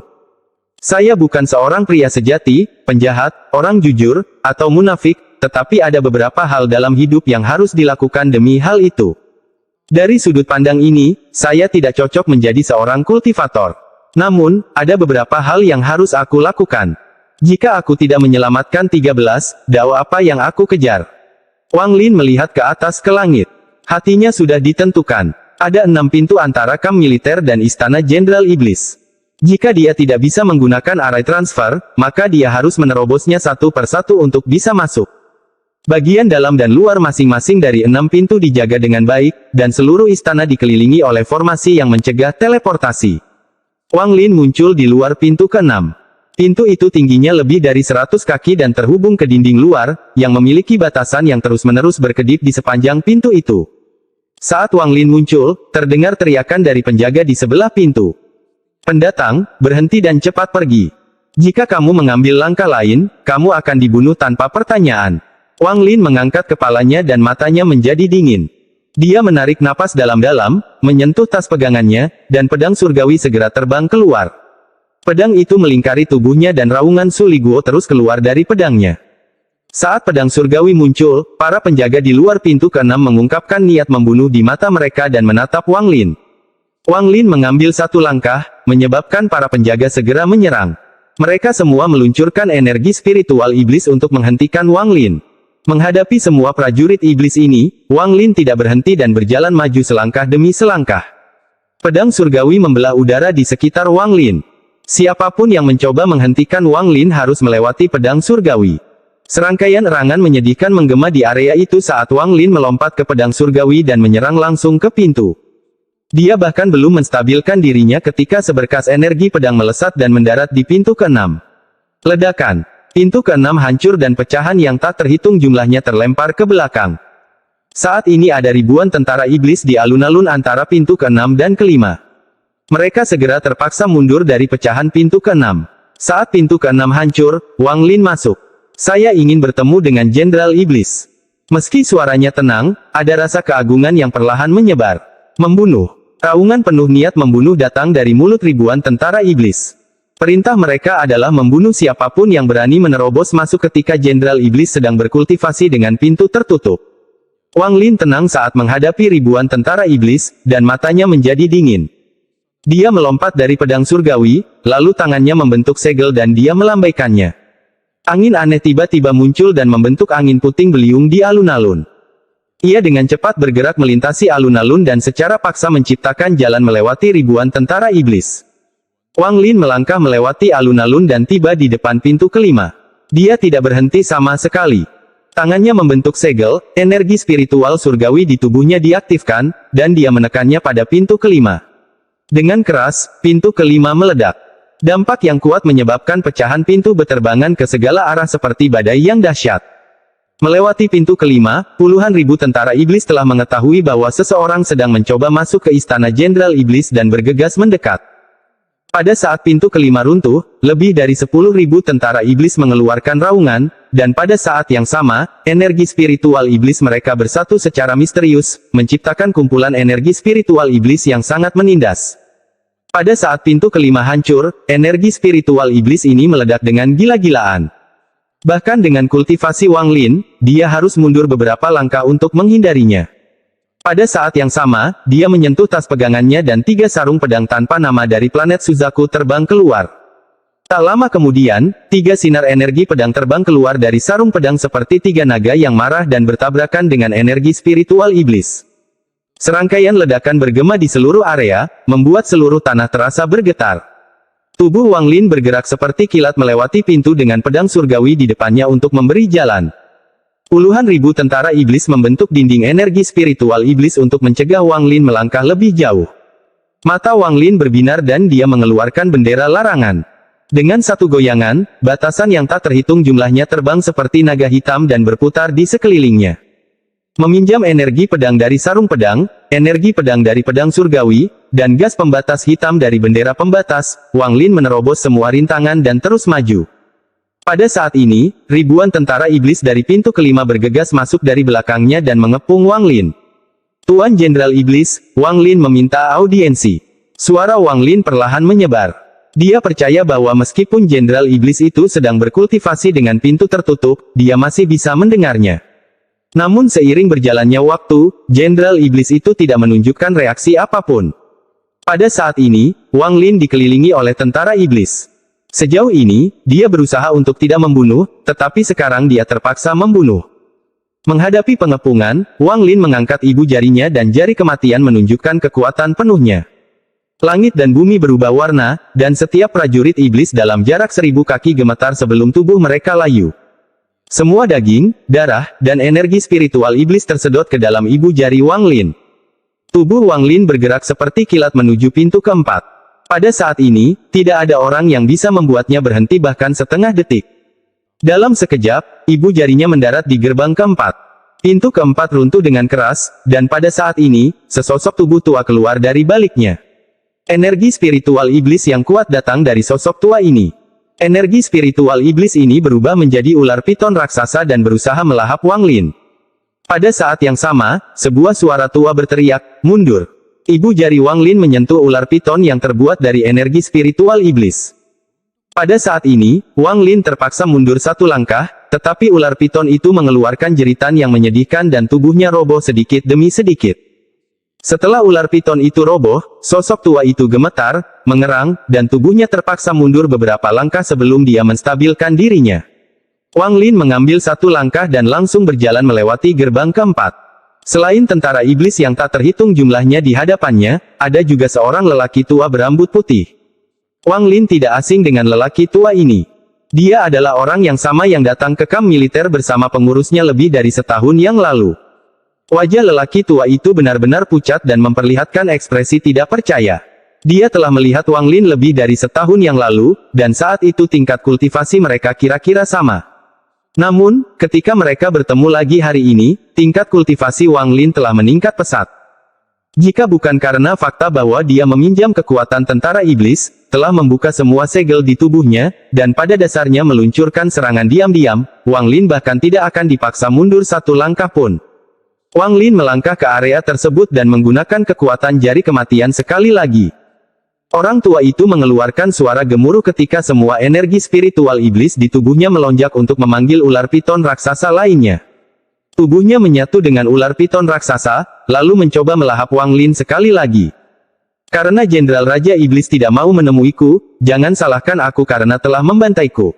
A: Saya bukan seorang pria sejati, penjahat, orang jujur, atau munafik, tetapi ada beberapa hal dalam hidup yang harus dilakukan demi hal itu. Dari sudut pandang ini, saya tidak cocok menjadi seorang kultivator. Namun, ada beberapa hal yang harus aku lakukan. Jika aku tidak menyelamatkan 13, dao apa yang aku kejar? Wang Lin melihat ke atas ke langit. Hatinya sudah ditentukan. Ada 6 pintu antara kamp militer dan istana Jenderal Iblis. Jika dia tidak bisa menggunakan area transfer, maka dia harus menerobosnya satu persatu untuk bisa masuk. Bagian dalam dan luar masing-masing dari 6 pintu dijaga dengan baik, dan seluruh istana dikelilingi oleh formasi yang mencegah teleportasi. Wang Lin muncul di luar pintu ke-6. Pintu itu tingginya lebih dari 100 kaki dan terhubung ke dinding luar, yang memiliki batasan yang terus-menerus berkedip di sepanjang pintu itu. Saat Wang Lin muncul, terdengar teriakan dari penjaga di sebelah pintu. "Pendatang, berhenti dan cepat pergi. Jika kamu mengambil langkah lain, kamu akan dibunuh tanpa pertanyaan." Wang Lin mengangkat kepalanya dan matanya menjadi dingin. Dia menarik napas dalam-dalam, menyentuh tas pegangannya, dan pedang surgawi segera terbang keluar. Pedang itu melingkari tubuhnya dan raungan Su Liguo terus keluar dari pedangnya. Saat pedang surgawi muncul, para penjaga di luar pintu ke-6 mengungkapkan niat membunuh di mata mereka dan menatap Wang Lin. Wang Lin mengambil satu langkah, menyebabkan para penjaga segera menyerang. Mereka semua meluncurkan energi spiritual iblis untuk menghentikan Wang Lin. Menghadapi semua prajurit iblis ini, Wang Lin tidak berhenti dan berjalan maju selangkah demi selangkah. Pedang surgawi membelah udara di sekitar Wang Lin. Siapapun yang mencoba menghentikan Wang Lin harus melewati pedang surgawi. Serangkaian erangan menyedihkan menggema di area itu saat Wang Lin melompat ke pedang surgawi dan menyerang langsung ke pintu. Dia bahkan belum menstabilkan dirinya ketika seberkas energi pedang melesat dan mendarat di pintu ke-6. Ledakan. Pintu ke-6 hancur dan pecahan yang tak terhitung jumlahnya terlempar ke belakang. Saat ini ada ribuan tentara iblis di alun-alun antara pintu ke-6 dan ke-5. Mereka segera terpaksa mundur dari pecahan pintu ke-6. Saat pintu ke-6 hancur, Wang Lin masuk. Saya ingin bertemu dengan Jenderal Iblis. Meski suaranya tenang, ada rasa keagungan yang perlahan menyebar. Membunuh. Raungan penuh niat membunuh datang dari mulut ribuan tentara iblis. Perintah mereka adalah membunuh siapapun yang berani menerobos masuk ketika Jenderal Iblis sedang berkultivasi dengan pintu tertutup. Wang Lin tenang saat menghadapi ribuan tentara iblis, dan matanya menjadi dingin. Dia melompat dari pedang surgawi, lalu tangannya membentuk segel dan dia melambaikannya. Angin aneh tiba-tiba muncul dan membentuk angin puting beliung di alun-alun. Ia dengan cepat bergerak melintasi alun-alun dan secara paksa menciptakan jalan melewati ribuan tentara iblis. Wang Lin melangkah melewati alun-alun dan tiba di depan pintu ke-5. Dia tidak berhenti sama sekali. Tangannya membentuk segel, energi spiritual surgawi di tubuhnya diaktifkan, dan dia menekannya pada pintu ke-5. Dengan keras, pintu ke-5 meledak. Dampak yang kuat menyebabkan pecahan pintu beterbangan ke segala arah seperti badai yang dahsyat. Melewati pintu ke-5, puluhan ribu tentara iblis telah mengetahui bahwa seseorang sedang mencoba masuk ke istana Jenderal Iblis dan bergegas mendekat. Pada saat pintu ke-5 runtuh, lebih dari 10.000 tentara iblis mengeluarkan raungan, dan pada saat yang sama, energi spiritual iblis mereka bersatu secara misterius, menciptakan kumpulan energi spiritual iblis yang sangat menindas. Pada saat pintu ke-5 hancur, energi spiritual iblis ini meledak dengan gila-gilaan. Bahkan dengan kultivasi Wang Lin, dia harus mundur beberapa langkah untuk menghindarinya. Pada saat yang sama, dia menyentuh tas pegangannya dan 3 sarung pedang tanpa nama dari planet Suzaku terbang keluar. Tak lama kemudian, 3 sinar energi pedang terbang keluar dari sarung pedang seperti 3 naga yang marah dan bertabrakan dengan energi spiritual iblis. Serangkaian ledakan bergema di seluruh area, membuat seluruh tanah terasa bergetar. Tubuh Wang Lin bergerak seperti kilat melewati pintu dengan pedang surgawi di depannya untuk memberi jalan. Puluhan ribu tentara iblis membentuk dinding energi spiritual iblis untuk mencegah Wang Lin melangkah lebih jauh. Mata Wang Lin berbinar dan dia mengeluarkan bendera larangan. Dengan satu goyangan, batasan yang tak terhitung jumlahnya terbang seperti naga hitam dan berputar di sekelilingnya. Meminjam energi pedang dari sarung pedang, energi pedang dari pedang surgawi, dan gas pembatas hitam dari bendera pembatas, Wang Lin menerobos semua rintangan dan terus maju. Pada saat ini, ribuan tentara iblis dari pintu ke-5 bergegas masuk dari belakangnya dan mengepung Wang Lin. Tuan Jenderal Iblis, Wang Lin meminta audiensi. Suara Wang Lin perlahan menyebar. Dia percaya bahwa meskipun Jenderal Iblis itu sedang berkultivasi dengan pintu tertutup, dia masih bisa mendengarnya. Namun seiring berjalannya waktu, Jenderal Iblis itu tidak menunjukkan reaksi apapun. Pada saat ini, Wang Lin dikelilingi oleh tentara iblis. Sejauh ini, dia berusaha untuk tidak membunuh, tetapi sekarang dia terpaksa membunuh. Menghadapi pengepungan, Wang Lin mengangkat ibu jarinya dan jari kematian menunjukkan kekuatan penuhnya. Langit dan bumi berubah warna, dan setiap prajurit iblis dalam jarak 1000 kaki gemetar sebelum tubuh mereka layu. Semua daging, darah, dan energi spiritual iblis tersedot ke dalam ibu jari Wang Lin. Tubuh Wang Lin bergerak seperti kilat menuju pintu keempat. Pada saat ini, tidak ada orang yang bisa membuatnya berhenti bahkan setengah detik. Dalam sekejap, ibu jarinya mendarat di gerbang keempat. Pintu keempat runtuh dengan keras, dan pada saat ini, sesosok tubuh tua keluar dari baliknya. Energi spiritual iblis yang kuat datang dari sosok tua ini. Energi spiritual iblis ini berubah menjadi ular piton raksasa dan berusaha melahap Wang Lin. Pada saat yang sama, sebuah suara tua berteriak, "Mundur!" Ibu jari Wang Lin menyentuh ular piton yang terbuat dari energi spiritual iblis. Pada saat ini, Wang Lin terpaksa mundur satu langkah, tetapi ular piton itu mengeluarkan jeritan yang menyedihkan dan tubuhnya roboh sedikit demi sedikit. Setelah ular piton itu roboh, sosok tua itu gemetar, mengerang, dan tubuhnya terpaksa mundur beberapa langkah sebelum dia menstabilkan dirinya. Wang Lin mengambil satu langkah dan langsung berjalan melewati gerbang keempat. Selain tentara iblis yang tak terhitung jumlahnya di hadapannya, ada juga seorang lelaki tua berambut putih. Wang Lin tidak asing dengan lelaki tua ini. Dia adalah orang yang sama yang datang ke kamp militer bersama pengurusnya lebih dari setahun yang lalu. Wajah lelaki tua itu benar-benar pucat dan memperlihatkan ekspresi tidak percaya. Dia telah melihat Wang Lin lebih dari setahun yang lalu, dan saat itu tingkat kultivasi mereka kira-kira sama. Namun, ketika mereka bertemu lagi hari ini, tingkat kultivasi Wang Lin telah meningkat pesat. Jika bukan karena fakta bahwa dia meminjam kekuatan tentara iblis, telah membuka semua segel di tubuhnya, dan pada dasarnya meluncurkan serangan diam-diam, Wang Lin bahkan tidak akan dipaksa mundur satu langkah pun. Wang Lin melangkah ke area tersebut dan menggunakan kekuatan jari kematian sekali lagi. Orang tua itu mengeluarkan suara gemuruh ketika semua energi spiritual iblis di tubuhnya melonjak untuk memanggil ular piton raksasa lainnya. Tubuhnya menyatu dengan ular piton raksasa, lalu mencoba melahap Wang Lin sekali lagi. Karena Jenderal Raja Iblis tidak mau menemuiku, jangan salahkan aku karena telah membantaiku.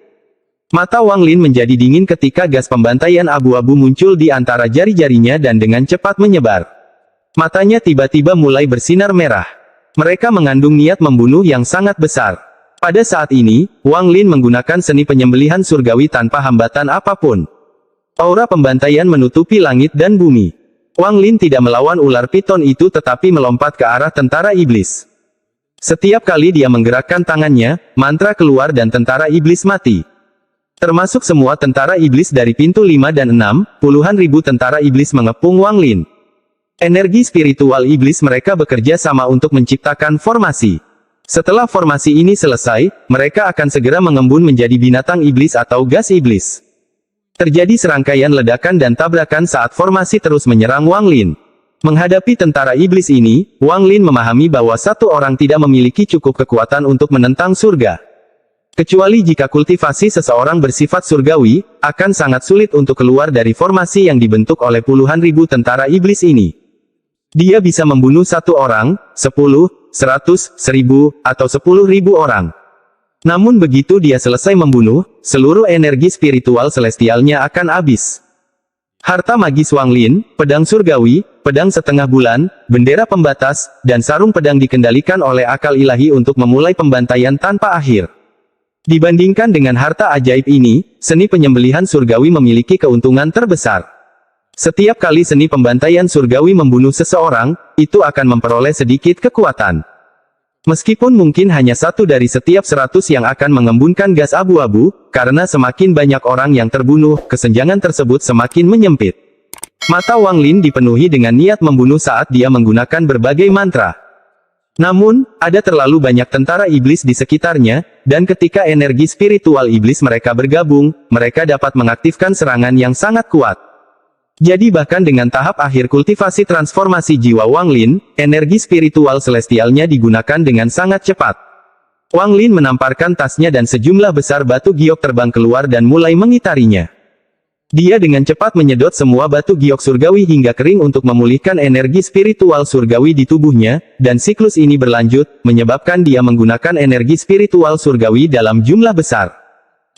A: Mata Wang Lin menjadi dingin ketika gas pembantaian abu-abu muncul di antara jari-jarinya dan dengan cepat menyebar. Matanya tiba-tiba mulai bersinar merah. Mereka mengandung niat membunuh yang sangat besar. Pada saat ini, Wang Lin menggunakan seni penyembelihan surgawi tanpa hambatan apapun. Aura pembantaian menutupi langit dan bumi. Wang Lin tidak melawan ular piton itu tetapi melompat ke arah tentara iblis. Setiap kali dia menggerakkan tangannya, mantra keluar dan tentara iblis mati. Termasuk semua tentara iblis dari pintu 5 dan 6, puluhan ribu tentara iblis mengepung Wang Lin. Energi spiritual iblis mereka bekerja sama untuk menciptakan formasi. Setelah formasi ini selesai, mereka akan segera mengembun menjadi binatang iblis atau gas iblis. Terjadi serangkaian ledakan dan tabrakan saat formasi terus menyerang Wang Lin. Menghadapi tentara iblis ini, Wang Lin memahami bahwa satu orang tidak memiliki cukup kekuatan untuk menentang surga. Kecuali jika kultivasi seseorang bersifat surgawi, akan sangat sulit untuk keluar dari formasi yang dibentuk oleh puluhan ribu tentara iblis ini. Dia bisa membunuh satu orang, 10, 100, 1000, atau 10.000 orang. Namun begitu dia selesai membunuh, seluruh energi spiritual celestialnya akan habis. Harta magis Wang Lin, pedang surgawi, pedang setengah bulan, bendera pembatas, dan sarung pedang dikendalikan oleh akal ilahi untuk memulai pembantaian tanpa akhir. Dibandingkan dengan harta ajaib ini, seni penyembelihan surgawi memiliki keuntungan terbesar. Setiap kali seni pembantaian surgawi membunuh seseorang, itu akan memperoleh sedikit kekuatan. Meskipun mungkin hanya satu dari setiap 100 yang akan mengembunkan gas abu-abu, karena semakin banyak orang yang terbunuh, kesenjangan tersebut semakin menyempit. Mata Wang Lin dipenuhi dengan niat membunuh saat dia menggunakan berbagai mantra. Namun, ada terlalu banyak tentara iblis di sekitarnya, dan ketika energi spiritual iblis mereka bergabung, mereka dapat mengaktifkan serangan yang sangat kuat. Jadi bahkan dengan tahap akhir kultivasi transformasi jiwa Wang Lin, energi spiritual celestialnya digunakan dengan sangat cepat. Wang Lin menamparkan tasnya dan sejumlah besar batu giok terbang keluar dan mulai mengitarinya. Dia dengan cepat menyedot semua batu giok surgawi hingga kering untuk memulihkan energi spiritual surgawi di tubuhnya, dan siklus ini berlanjut, menyebabkan dia menggunakan energi spiritual surgawi dalam jumlah besar.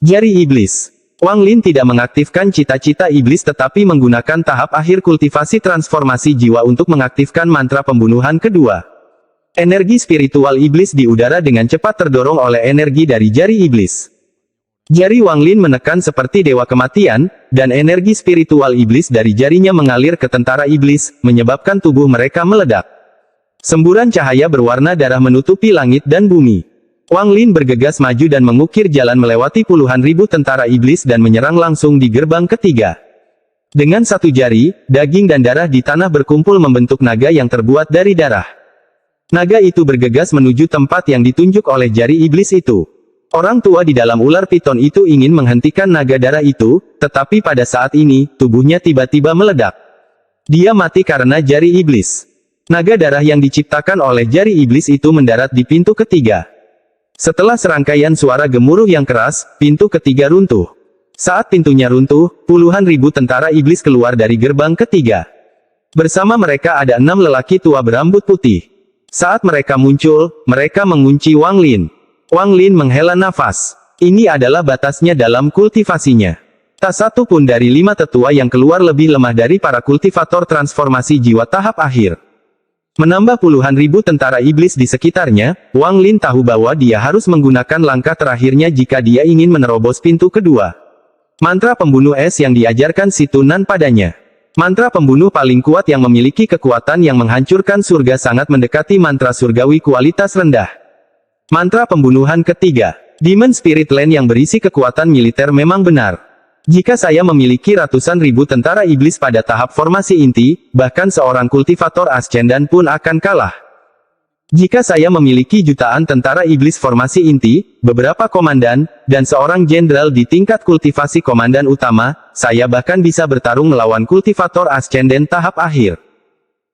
A: Jari Iblis. Wang Lin tidak mengaktifkan cita-cita iblis tetapi menggunakan tahap akhir kultivasi transformasi jiwa untuk mengaktifkan mantra pembunuhan kedua. Energi spiritual iblis di udara dengan cepat terdorong oleh energi dari jari iblis. Jari Wang Lin menekan seperti dewa kematian, dan energi spiritual iblis dari jarinya mengalir ke tentara iblis, menyebabkan tubuh mereka meledak. Semburan cahaya berwarna darah menutupi langit dan bumi. Wang Lin bergegas maju dan mengukir jalan melewati puluhan ribu tentara iblis dan menyerang langsung di gerbang ketiga. Dengan satu jari, daging dan darah di tanah berkumpul membentuk naga yang terbuat dari darah. Naga itu bergegas menuju tempat yang ditunjuk oleh jari iblis itu. Orang tua di dalam ular piton itu ingin menghentikan naga darah itu, tetapi pada saat ini, tubuhnya tiba-tiba meledak. Dia mati karena jari iblis. Naga darah yang diciptakan oleh jari iblis itu mendarat di pintu ketiga. Setelah serangkaian suara gemuruh yang keras, pintu ketiga runtuh. Saat pintunya runtuh, puluhan ribu tentara iblis keluar dari gerbang ketiga. Bersama mereka ada 6 lelaki tua berambut putih. Saat mereka muncul, mereka mengunci Wang Lin. Wang Lin menghela nafas. Ini adalah batasnya dalam kultivasinya. Tak satu pun dari 5 tetua yang keluar lebih lemah dari para kultivator transformasi jiwa tahap akhir. Menambah puluhan ribu tentara iblis di sekitarnya, Wang Lin tahu bahwa dia harus menggunakan langkah terakhirnya jika dia ingin menerobos pintu kedua. Mantra pembunuh es yang diajarkan si Tunan padanya. Mantra pembunuh paling kuat yang memiliki kekuatan yang menghancurkan surga sangat mendekati mantra surgawi kualitas rendah. Mantra pembunuhan ketiga. Demon Spirit Land yang berisi kekuatan militer memang benar. Jika saya memiliki ratusan ribu tentara iblis pada tahap formasi inti, bahkan seorang kultivator ascendan pun akan kalah. Jika saya memiliki jutaan tentara iblis formasi inti, beberapa komandan, dan seorang jenderal di tingkat kultivasi komandan utama, saya bahkan bisa bertarung melawan kultivator ascenden tahap akhir.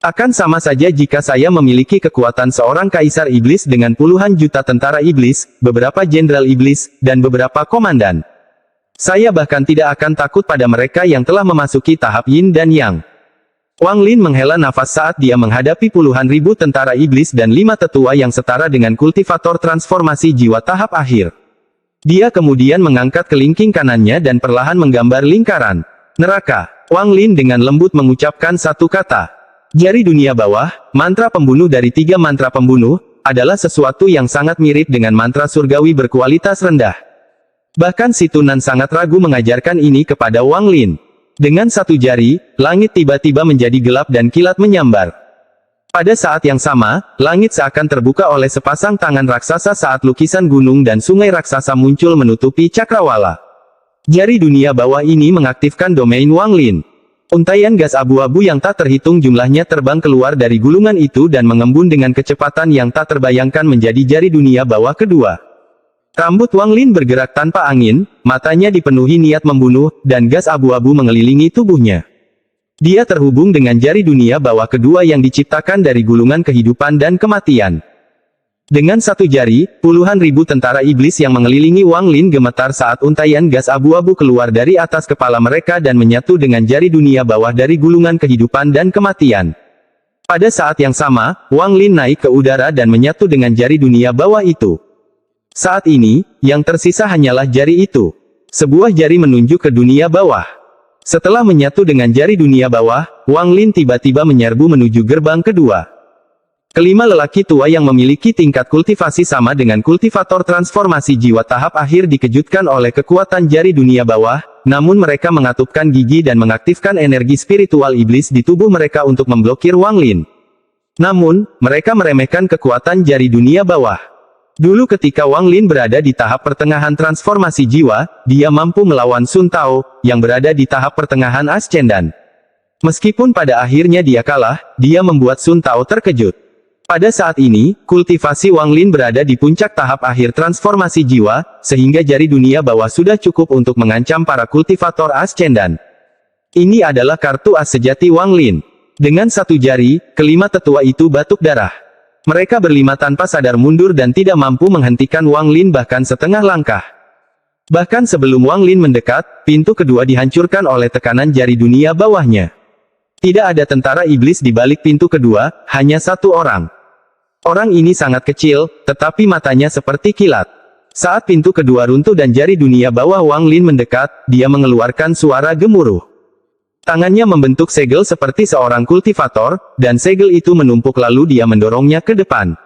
A: Akan sama saja jika saya memiliki kekuatan seorang kaisar iblis dengan puluhan juta tentara iblis, beberapa jenderal iblis, dan beberapa komandan. Saya bahkan tidak akan takut pada mereka yang telah memasuki tahap yin dan yang. Wang Lin menghela nafas saat dia menghadapi puluhan ribu tentara iblis dan 5 tetua yang setara dengan kultivator transformasi jiwa tahap akhir. Dia kemudian mengangkat kelingking kanannya dan perlahan menggambar lingkaran neraka. Wang Lin dengan lembut mengucapkan satu kata. Jari dunia bawah, mantra pembunuh dari 3 mantra pembunuh, adalah sesuatu yang sangat mirip dengan mantra surgawi berkualitas rendah. Bahkan si Tunan sangat ragu mengajarkan ini kepada Wang Lin. Dengan satu jari, langit tiba-tiba menjadi gelap dan kilat menyambar. Pada saat yang sama, langit seakan terbuka oleh sepasang tangan raksasa saat lukisan gunung dan sungai raksasa muncul menutupi cakrawala. Jari dunia bawah ini mengaktifkan domain Wang Lin. Untaian gas abu-abu yang tak terhitung jumlahnya terbang keluar dari gulungan itu dan mengembun dengan kecepatan yang tak terbayangkan menjadi jari dunia bawah kedua. Rambut Wang Lin bergerak tanpa angin, matanya dipenuhi niat membunuh, dan gas abu-abu mengelilingi tubuhnya. Dia terhubung dengan jari dunia bawah kedua yang diciptakan dari gulungan kehidupan dan kematian. Dengan satu jari, puluhan ribu tentara iblis yang mengelilingi Wang Lin gemetar saat untaian gas abu-abu keluar dari atas kepala mereka dan menyatu dengan jari dunia bawah dari gulungan kehidupan dan kematian. Pada saat yang sama, Wang Lin naik ke udara dan menyatu dengan jari dunia bawah itu. Saat ini, yang tersisa hanyalah jari itu. Sebuah jari menunjuk ke dunia bawah. Setelah menyatu dengan jari dunia bawah, Wang Lin tiba-tiba menyerbu menuju gerbang kedua. Kelima lelaki tua yang memiliki tingkat kultivasi sama dengan kultivator transformasi jiwa tahap akhir dikejutkan oleh kekuatan jari dunia bawah, namun mereka mengatupkan gigi dan mengaktifkan energi spiritual iblis di tubuh mereka untuk memblokir Wang Lin. Namun, mereka meremehkan kekuatan jari dunia bawah. Dulu ketika Wang Lin berada di tahap pertengahan transformasi jiwa, dia mampu melawan Sun Tao, yang berada di tahap pertengahan ascendan. Meskipun pada akhirnya dia kalah, dia membuat Sun Tao terkejut. Pada saat ini, kultivasi Wang Lin berada di puncak tahap akhir transformasi jiwa, sehingga jari dunia bawah sudah cukup untuk mengancam para kultivator ascendan. Ini adalah kartu as sejati Wang Lin. Dengan satu jari, kelima tetua itu batuk darah. Mereka berlima tanpa sadar mundur dan tidak mampu menghentikan Wang Lin bahkan setengah langkah. Bahkan sebelum Wang Lin mendekat, pintu kedua dihancurkan oleh tekanan jari dunia bawahnya. Tidak ada tentara iblis di balik pintu kedua, hanya satu orang. Orang ini sangat kecil, tetapi matanya seperti kilat. Saat pintu kedua runtuh dan jari dunia bawah Wang Lin mendekat, dia mengeluarkan suara gemuruh. Tangannya membentuk segel seperti seorang kultivator, dan segel itu menumpuk lalu dia mendorongnya ke depan.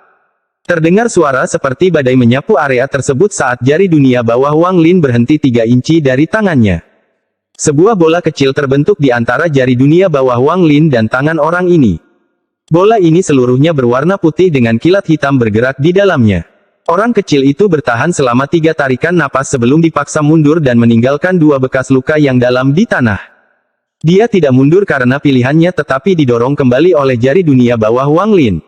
A: Terdengar suara seperti badai menyapu area tersebut saat jari dunia bawah Wang Lin berhenti 3 inci dari tangannya. Sebuah bola kecil terbentuk di antara jari dunia bawah Wang Lin dan tangan orang ini. Bola ini seluruhnya berwarna putih dengan kilat hitam bergerak di dalamnya. Orang kecil itu bertahan selama 3 tarikan napas sebelum dipaksa mundur dan meninggalkan 2 bekas luka yang dalam di tanah. Dia tidak mundur karena pilihannya tetapi didorong kembali oleh jari dunia bawah Wang Lin.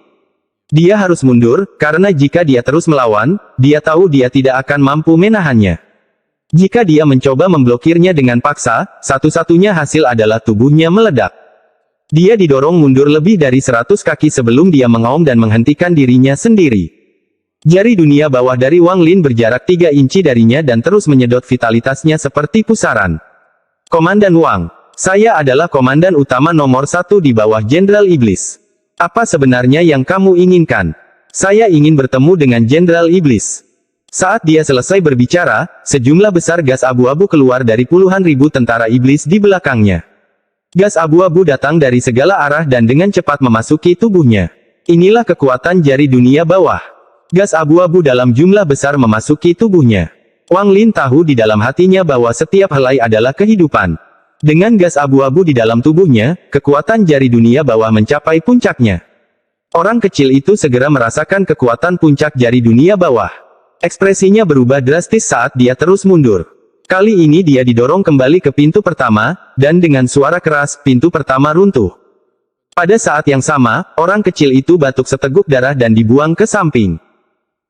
A: Dia harus mundur, karena jika dia terus melawan, dia tahu dia tidak akan mampu menahannya. Jika dia mencoba memblokirnya dengan paksa, satu-satunya hasil adalah tubuhnya meledak. Dia didorong mundur lebih dari 100 kaki sebelum dia mengaum dan menghentikan dirinya sendiri. Jari dunia bawah dari Wang Lin berjarak 3 inci darinya dan terus menyedot vitalitasnya seperti pusaran. Komandan Wang. Saya adalah komandan utama nomor 1 di bawah Jenderal Iblis. Apa sebenarnya yang kamu inginkan? Saya ingin bertemu dengan Jenderal Iblis. Saat dia selesai berbicara, sejumlah besar gas abu-abu keluar dari puluhan ribu tentara iblis di belakangnya. Gas abu-abu datang dari segala arah dan dengan cepat memasuki tubuhnya. Inilah kekuatan jari dunia bawah. Gas abu-abu dalam jumlah besar memasuki tubuhnya. Wang Lin tahu di dalam hatinya bahwa setiap helai adalah kehidupan. Dengan gas abu-abu di dalam tubuhnya, kekuatan jari dunia bawah mencapai puncaknya. Orang kecil itu segera merasakan kekuatan puncak jari dunia bawah. Ekspresinya berubah drastis saat dia terus mundur. Kali ini dia didorong kembali ke pintu pertama, dan dengan suara keras, pintu pertama runtuh. Pada saat yang sama, orang kecil itu batuk seteguk darah dan dibuang ke samping.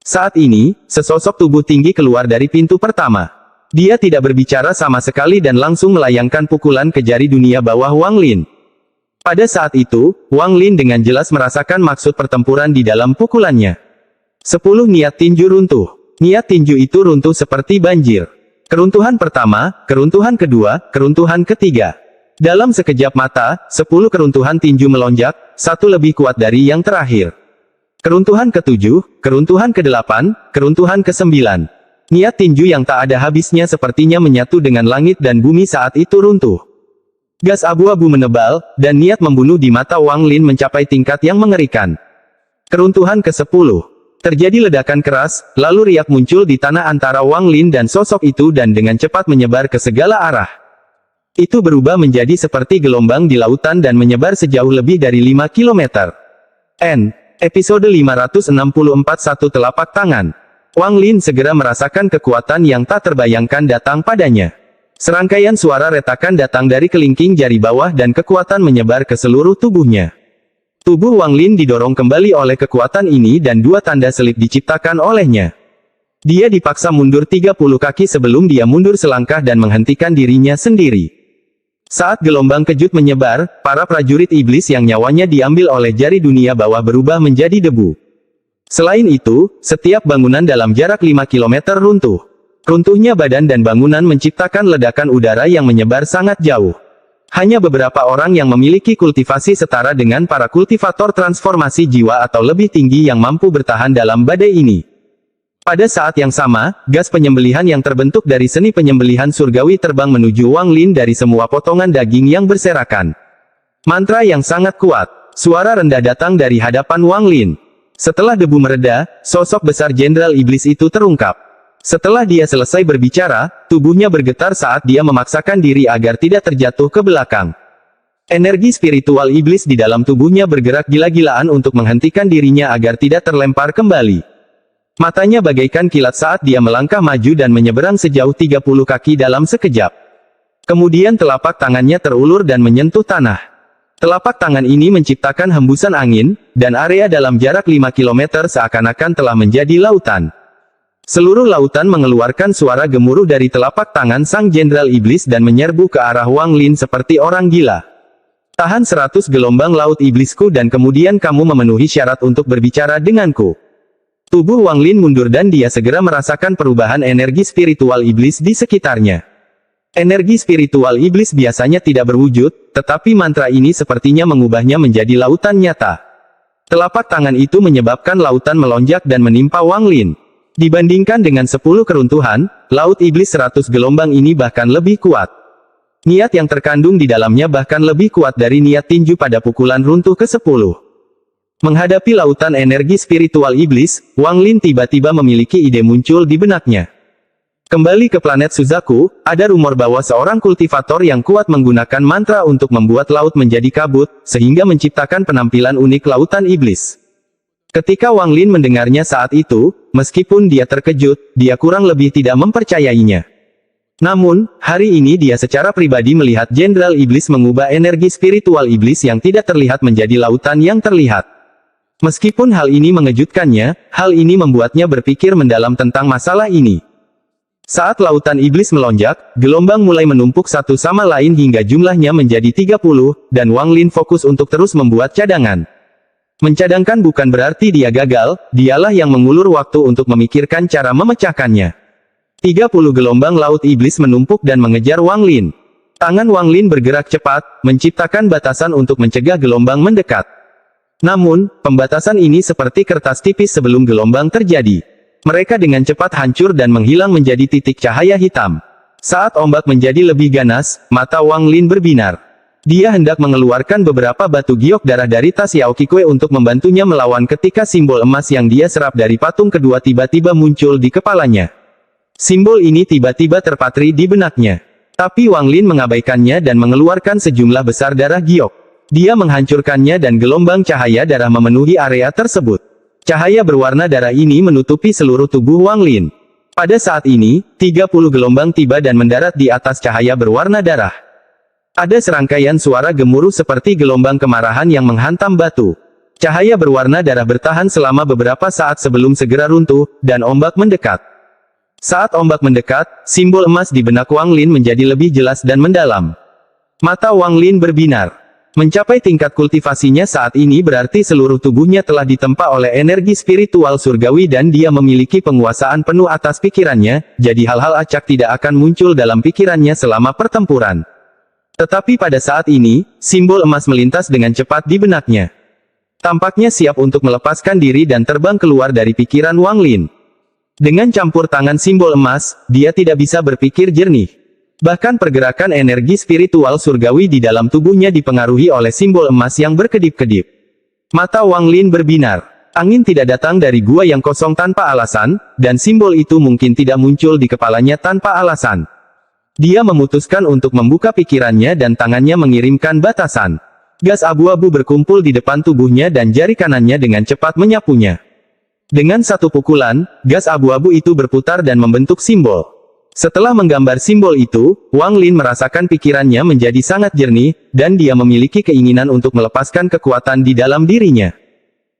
A: Saat ini, sesosok tubuh tinggi keluar dari pintu pertama. Dia tidak berbicara sama sekali dan langsung melayangkan pukulan ke jari dunia bawah Wang Lin. Pada saat itu, Wang Lin dengan jelas merasakan maksud pertempuran di dalam pukulannya. 10 niat tinju runtuh. Niat tinju itu runtuh seperti banjir. Keruntuhan pertama, keruntuhan kedua, keruntuhan ketiga. Dalam sekejap mata, 10 keruntuhan tinju melonjak, satu lebih kuat dari yang terakhir. Keruntuhan ke-7, keruntuhan ke-8, keruntuhan ke-9. Niat tinju yang tak ada habisnya sepertinya menyatu dengan langit dan bumi saat itu runtuh. Gas abu-abu menebal, dan niat membunuh di mata Wang Lin mencapai tingkat yang mengerikan. Keruntuhan ke-10. Terjadi ledakan keras, lalu riak muncul di tanah antara Wang Lin dan sosok itu dan dengan cepat menyebar ke segala arah. Itu berubah menjadi seperti gelombang di lautan dan menyebar sejauh lebih dari 5 km. Episode 564 Satu telapak tangan. Wang Lin segera merasakan kekuatan yang tak terbayangkan datang padanya. Serangkaian suara retakan datang dari kelingking jari bawah dan kekuatan menyebar ke seluruh tubuhnya. Tubuh Wang Lin didorong kembali oleh kekuatan ini dan dua tanda selip diciptakan olehnya. Dia dipaksa mundur 30 kaki sebelum dia mundur selangkah dan menghentikan dirinya sendiri. Saat gelombang kejut menyebar, para prajurit iblis yang nyawanya diambil oleh jari dunia bawah berubah menjadi debu. Selain itu, setiap bangunan dalam jarak 5 km runtuh. Runtuhnya badan dan bangunan menciptakan ledakan udara yang menyebar sangat jauh. Hanya beberapa orang yang memiliki kultivasi setara dengan para kultivator transformasi jiwa atau lebih tinggi yang mampu bertahan dalam badai ini. Pada saat yang sama, gas penyembelihan yang terbentuk dari seni penyembelihan surgawi terbang menuju Wang Lin dari semua potongan daging yang berserakan. Mantra yang sangat kuat. Suara rendah datang dari hadapan Wang Lin. Setelah debu mereda, sosok besar Jenderal Iblis itu terungkap. Setelah dia selesai berbicara, tubuhnya bergetar saat dia memaksakan diri agar tidak terjatuh ke belakang. Energi spiritual iblis di dalam tubuhnya bergerak gila-gilaan untuk menghentikan dirinya agar tidak terlempar kembali. Matanya bagaikan kilat saat dia melangkah maju dan menyeberang sejauh 30 kaki dalam sekejap. Kemudian telapak tangannya terulur dan menyentuh tanah. Telapak tangan ini menciptakan hembusan angin, dan area dalam jarak 5 km seakan-akan telah menjadi lautan. Seluruh lautan mengeluarkan suara gemuruh dari telapak tangan sang Jenderal Iblis dan menyerbu ke arah Wang Lin seperti orang gila. Tahan 100 gelombang laut iblisku dan kemudian kamu memenuhi syarat untuk berbicara denganku. Tubuh Wang Lin mundur dan dia segera merasakan perubahan energi spiritual iblis di sekitarnya. Energi spiritual iblis biasanya tidak berwujud, tetapi mantra ini sepertinya mengubahnya menjadi lautan nyata. Telapak tangan itu menyebabkan lautan melonjak dan menimpa Wang Lin. Dibandingkan dengan 10 keruntuhan, laut iblis 100 gelombang ini bahkan lebih kuat. Niat yang terkandung di dalamnya bahkan lebih kuat dari niat tinju pada pukulan runtuh ke-10. Menghadapi lautan energi spiritual iblis, Wang Lin tiba-tiba memiliki ide muncul di benaknya. Kembali ke planet Suzaku, ada rumor bahwa seorang kultivator yang kuat menggunakan mantra untuk membuat laut menjadi kabut, sehingga menciptakan penampilan unik lautan iblis. Ketika Wang Lin mendengarnya saat itu, meskipun dia terkejut, dia kurang lebih tidak mempercayainya. Namun, hari ini dia secara pribadi melihat Jenderal Iblis mengubah energi spiritual iblis yang tidak terlihat menjadi lautan yang terlihat. Meskipun hal ini mengejutkannya, hal ini membuatnya berpikir mendalam tentang masalah ini. Saat lautan iblis melonjak, gelombang mulai menumpuk satu sama lain hingga jumlahnya menjadi 30, dan Wang Lin fokus untuk terus membuat cadangan. Mencadangkan bukan berarti dia gagal, dialah yang mengulur waktu untuk memikirkan cara memecahkannya. 30 gelombang laut iblis menumpuk dan mengejar Wang Lin. Tangan Wang Lin bergerak cepat, menciptakan batasan untuk mencegah gelombang mendekat. Namun, pembatasan ini seperti kertas tipis sebelum gelombang terjadi. Mereka dengan cepat hancur dan menghilang menjadi titik cahaya hitam. Saat ombak menjadi lebih ganas, mata Wang Lin berbinar. Dia hendak mengeluarkan beberapa batu giok darah dari tas Yao Qikue untuk membantunya melawan ketika simbol emas yang dia serap dari patung kedua tiba-tiba muncul di kepalanya. Simbol ini tiba-tiba terpatri di benaknya. Tapi Wang Lin mengabaikannya dan mengeluarkan sejumlah besar darah giok. Dia menghancurkannya dan gelombang cahaya darah memenuhi area tersebut. Cahaya berwarna darah ini menutupi seluruh tubuh Wang Lin. Pada saat ini, 30 gelombang tiba dan mendarat di atas cahaya berwarna darah. Ada serangkaian suara gemuruh seperti gelombang kemarahan yang menghantam batu. Cahaya berwarna darah bertahan selama beberapa saat sebelum segera runtuh, dan ombak mendekat. Saat ombak mendekat, simbol emas di benak Wang Lin menjadi lebih jelas dan mendalam. Mata Wang Lin berbinar. Mencapai tingkat kultivasinya saat ini berarti seluruh tubuhnya telah ditempa oleh energi spiritual surgawi dan dia memiliki penguasaan penuh atas pikirannya, jadi hal-hal acak tidak akan muncul dalam pikirannya selama pertempuran. Tetapi pada saat ini, simbol emas melintas dengan cepat di benaknya. Tampaknya siap untuk melepaskan diri dan terbang keluar dari pikiran Wang Lin. Dengan campur tangan simbol emas, dia tidak bisa berpikir jernih. Bahkan pergerakan energi spiritual surgawi di dalam tubuhnya dipengaruhi oleh simbol emas yang berkedip-kedip. Mata Wang Lin berbinar. Angin tidak datang dari gua yang kosong tanpa alasan, dan simbol itu mungkin tidak muncul di kepalanya tanpa alasan. Dia memutuskan untuk membuka pikirannya dan tangannya mengirimkan batasan. Gas abu-abu berkumpul di depan tubuhnya dan jari kanannya dengan cepat menyapunya. Dengan satu pukulan, gas abu-abu itu berputar dan membentuk simbol. Setelah menggambar simbol itu, Wang Lin merasakan pikirannya menjadi sangat jernih, dan dia memiliki keinginan untuk melepaskan kekuatan di dalam dirinya.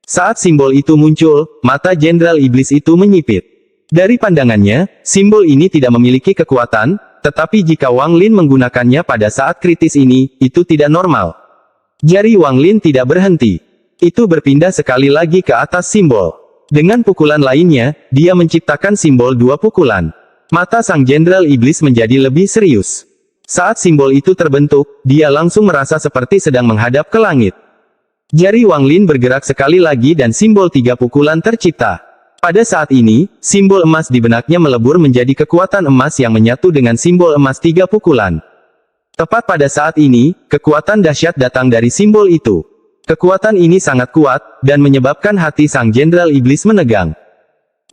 A: Saat simbol itu muncul, mata Jenderal Iblis itu menyipit. Dari pandangannya, simbol ini tidak memiliki kekuatan, tetapi jika Wang Lin menggunakannya pada saat kritis ini, itu tidak normal. Jari Wang Lin tidak berhenti. Itu berpindah sekali lagi ke atas simbol. Dengan pukulan lainnya, dia menciptakan simbol dua pukulan. Mata sang Jenderal Iblis menjadi lebih serius. Saat simbol itu terbentuk, dia langsung merasa seperti sedang menghadap ke langit. Jari Wang Lin bergerak sekali lagi dan simbol 3 pukulan tercipta. Pada saat ini, simbol emas di benaknya melebur menjadi kekuatan emas yang menyatu dengan simbol emas 3 pukulan. Tepat pada saat ini, kekuatan dahsyat datang dari simbol itu. Kekuatan ini sangat kuat, dan menyebabkan hati sang Jenderal Iblis menegang.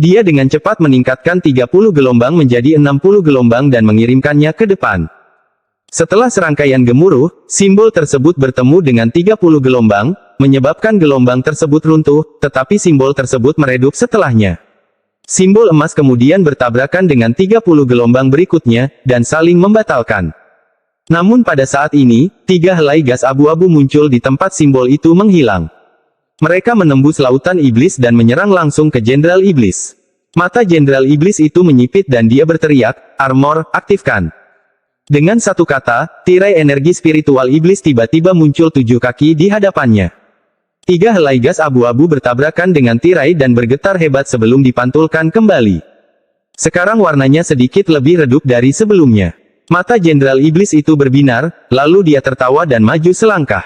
A: Dia dengan cepat meningkatkan 30 gelombang menjadi 60 gelombang dan mengirimkannya ke depan. Setelah serangkaian gemuruh, simbol tersebut bertemu dengan 30 gelombang, menyebabkan gelombang tersebut runtuh, tetapi simbol tersebut meredup setelahnya. Simbol emas kemudian bertabrakan dengan 30 gelombang berikutnya, dan saling membatalkan. Namun pada saat ini, 3 helai gas abu-abu muncul di tempat simbol itu menghilang. Mereka menembus lautan iblis dan menyerang langsung ke Jenderal Iblis. Mata Jenderal Iblis itu menyipit dan dia berteriak, "Armor, aktifkan!" Dengan satu kata, tirai energi spiritual iblis tiba-tiba muncul 7 kaki di hadapannya. 3 helai gas abu-abu bertabrakan dengan tirai dan bergetar hebat sebelum dipantulkan kembali. Sekarang warnanya sedikit lebih redup dari sebelumnya. Mata Jenderal Iblis itu berbinar, lalu dia tertawa dan maju selangkah.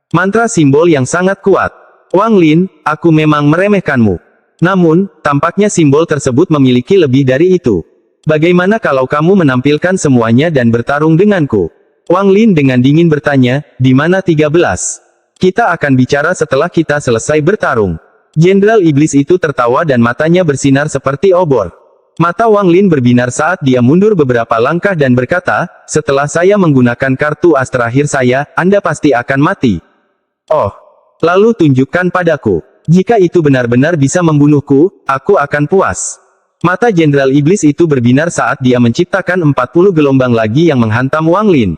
A: Mantra simbol yang sangat kuat. Wang Lin, aku memang meremehkanmu. Namun, tampaknya simbol tersebut memiliki lebih dari itu. Bagaimana kalau kamu menampilkan semuanya dan bertarung denganku? Wang Lin dengan dingin bertanya, di mana 13? Kita akan bicara setelah kita selesai bertarung. Jenderal Iblis itu tertawa dan matanya bersinar seperti obor. Mata Wang Lin berbinar saat dia mundur beberapa langkah dan berkata, setelah saya menggunakan kartu as terakhir saya, Anda pasti akan mati. Oh. Lalu tunjukkan padaku. Jika itu benar-benar bisa membunuhku, aku akan puas. Mata Jenderal Iblis itu berbinar saat dia menciptakan 40 gelombang lagi yang menghantam Wang Lin.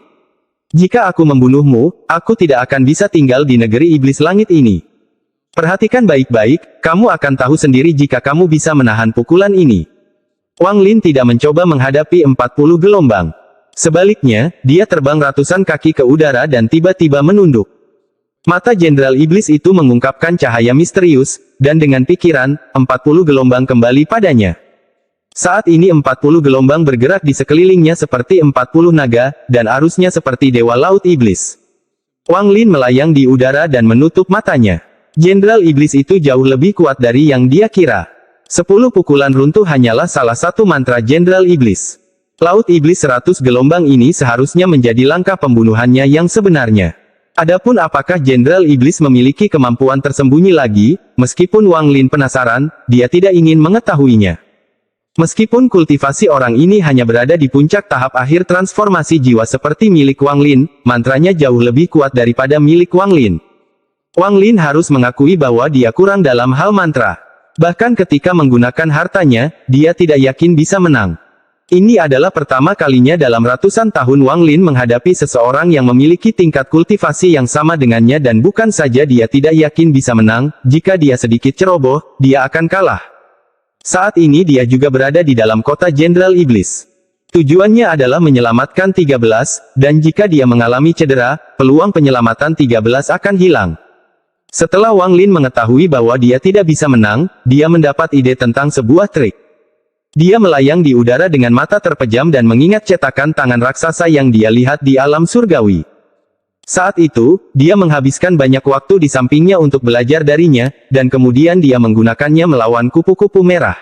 A: Jika aku membunuhmu, aku tidak akan bisa tinggal di negeri iblis langit ini. Perhatikan baik-baik, kamu akan tahu sendiri jika kamu bisa menahan pukulan ini. Wang Lin tidak mencoba menghadapi 40 gelombang. Sebaliknya, dia terbang ratusan kaki ke udara dan tiba-tiba menunduk. Mata Jenderal Iblis itu mengungkapkan cahaya misterius, dan dengan pikiran, 40 gelombang kembali padanya. Saat ini 40 gelombang bergerak di sekelilingnya seperti 40 naga, dan arusnya seperti Dewa Laut Iblis. Wang Lin melayang di udara dan menutup matanya. Jenderal Iblis itu jauh lebih kuat dari yang dia kira. 10 pukulan runtuh hanyalah salah satu mantra Jenderal Iblis. Laut Iblis 100 gelombang ini seharusnya menjadi langkah pembunuhannya yang sebenarnya. Adapun apakah Jenderal Iblis memiliki kemampuan tersembunyi lagi, meskipun Wang Lin penasaran, dia tidak ingin mengetahuinya. Meskipun kultivasi orang ini hanya berada di puncak tahap akhir transformasi jiwa seperti milik Wang Lin, mantranya jauh lebih kuat daripada milik Wang Lin. Wang Lin harus mengakui bahwa dia kurang dalam hal mantra. Bahkan ketika menggunakan hartanya, dia tidak yakin bisa menang. Ini adalah pertama kalinya dalam ratusan tahun Wang Lin menghadapi seseorang yang memiliki tingkat kultivasi yang sama dengannya, dan bukan saja dia tidak yakin bisa menang, jika dia sedikit ceroboh, dia akan kalah. Saat ini dia juga berada di dalam kota Jenderal Iblis. Tujuannya adalah menyelamatkan 13, dan jika dia mengalami cedera, peluang penyelamatan 13 akan hilang. Setelah Wang Lin mengetahui bahwa dia tidak bisa menang, dia mendapat ide tentang sebuah trik. Dia melayang di udara dengan mata terpejam dan mengingat cetakan tangan raksasa yang dia lihat di alam surgawi. Saat itu, dia menghabiskan banyak waktu di sampingnya untuk belajar darinya, dan kemudian dia menggunakannya melawan kupu-kupu merah.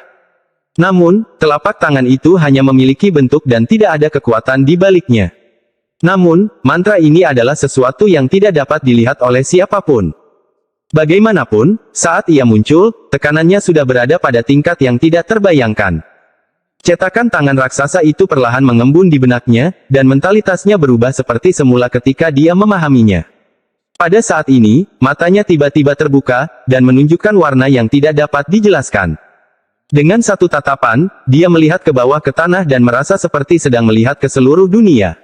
A: Namun, telapak tangan itu hanya memiliki bentuk dan tidak ada kekuatan di baliknya. Namun, mantra ini adalah sesuatu yang tidak dapat dilihat oleh siapapun. Bagaimanapun, saat ia muncul, tekanannya sudah berada pada tingkat yang tidak terbayangkan. Cetakan tangan raksasa itu perlahan mengembun di benaknya, dan mentalitasnya berubah seperti semula ketika dia memahaminya. Pada saat ini, matanya tiba-tiba terbuka, dan menunjukkan warna yang tidak dapat dijelaskan. Dengan satu tatapan, dia melihat ke bawah ke tanah dan merasa seperti sedang melihat ke seluruh dunia.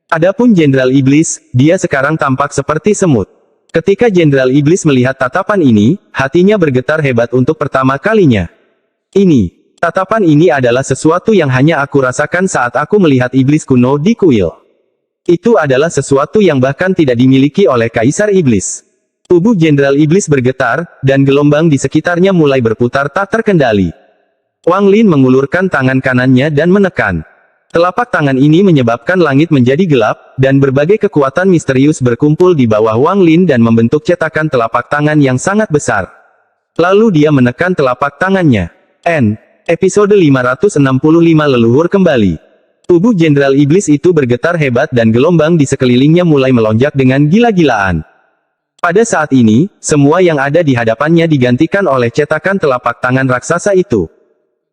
A: Adapun Jenderal Iblis, dia sekarang tampak seperti semut. Ketika Jenderal Iblis melihat tatapan ini, hatinya bergetar hebat untuk pertama kalinya. Tatapan ini adalah sesuatu yang hanya aku rasakan saat aku melihat iblis kuno di kuil. Itu adalah sesuatu yang bahkan tidak dimiliki oleh Kaisar Iblis. Tubuh Jenderal Iblis bergetar, dan gelombang di sekitarnya mulai berputar tak terkendali. Wang Lin mengulurkan tangan kanannya dan menekan. Telapak tangan ini menyebabkan langit menjadi gelap, dan berbagai kekuatan misterius berkumpul di bawah Wang Lin dan membentuk cetakan telapak tangan yang sangat besar. Lalu dia menekan telapak tangannya. Episode 565 leluhur kembali. Tubuh Jenderal Iblis itu bergetar hebat dan gelombang di sekelilingnya mulai melonjak dengan gila-gilaan. Pada saat ini, semua yang ada di hadapannya digantikan oleh cetakan telapak tangan raksasa itu.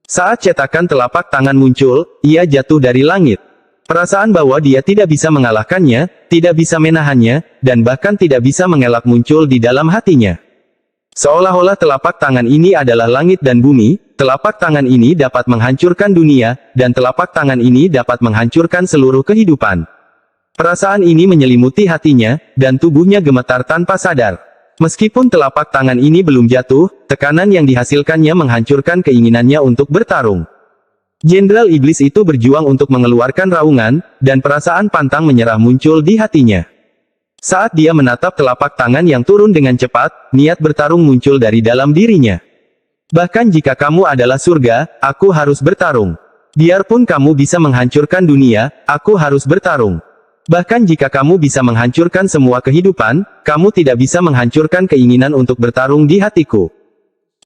A: Saat cetakan telapak tangan muncul, ia jatuh dari langit. Perasaan bahwa dia tidak bisa mengalahkannya, tidak bisa menahannya, dan bahkan tidak bisa mengelak muncul di dalam hatinya. Seolah-olah telapak tangan ini adalah langit dan bumi, telapak tangan ini dapat menghancurkan dunia, dan telapak tangan ini dapat menghancurkan seluruh kehidupan. Perasaan ini menyelimuti hatinya, dan tubuhnya gemetar tanpa sadar. Meskipun telapak tangan ini belum jatuh, tekanan yang dihasilkannya menghancurkan keinginannya untuk bertarung. Jenderal Iblis itu berjuang untuk mengeluarkan raungan, dan perasaan pantang menyerah muncul di hatinya. Saat dia menatap telapak tangan yang turun dengan cepat, niat bertarung muncul dari dalam dirinya. Bahkan jika kamu adalah surga, aku harus bertarung. Biarpun kamu bisa menghancurkan dunia, aku harus bertarung. Bahkan jika kamu bisa menghancurkan semua kehidupan, kamu tidak bisa menghancurkan keinginan untuk bertarung di hatiku.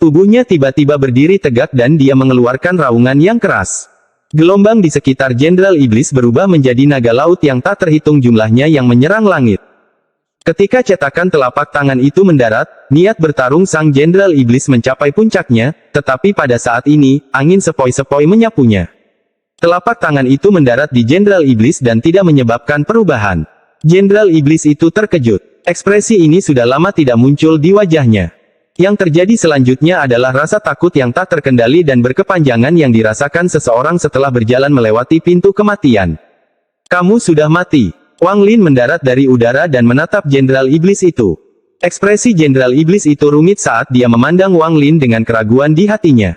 A: Tubuhnya tiba-tiba berdiri tegak dan dia mengeluarkan raungan yang keras. Gelombang di sekitar Jenderal Iblis berubah menjadi naga laut yang tak terhitung jumlahnya yang menyerang langit. Ketika cetakan telapak tangan itu mendarat, niat bertarung sang Jenderal Iblis mencapai puncaknya, tetapi pada saat ini, angin sepoi-sepoi menyapunya. Telapak tangan itu mendarat di Jenderal Iblis dan tidak menyebabkan perubahan. Jenderal Iblis itu terkejut. Ekspresi ini sudah lama tidak muncul di wajahnya. Yang terjadi selanjutnya adalah rasa takut yang tak terkendali dan berkepanjangan yang dirasakan seseorang setelah berjalan melewati pintu kematian. Kamu sudah mati. Wang Lin mendarat dari udara dan menatap Jenderal Iblis itu. Ekspresi Jenderal Iblis itu rumit saat dia memandang Wang Lin dengan keraguan di hatinya.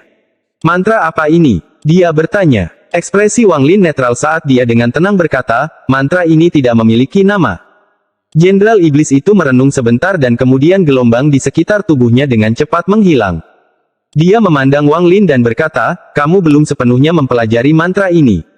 A: Mantra apa ini? Dia bertanya. Ekspresi Wang Lin netral saat dia dengan tenang berkata, mantra ini tidak memiliki nama. Jenderal Iblis itu merenung sebentar dan kemudian gelombang di sekitar tubuhnya dengan cepat menghilang. Dia memandang Wang Lin dan berkata, kamu belum sepenuhnya mempelajari mantra ini.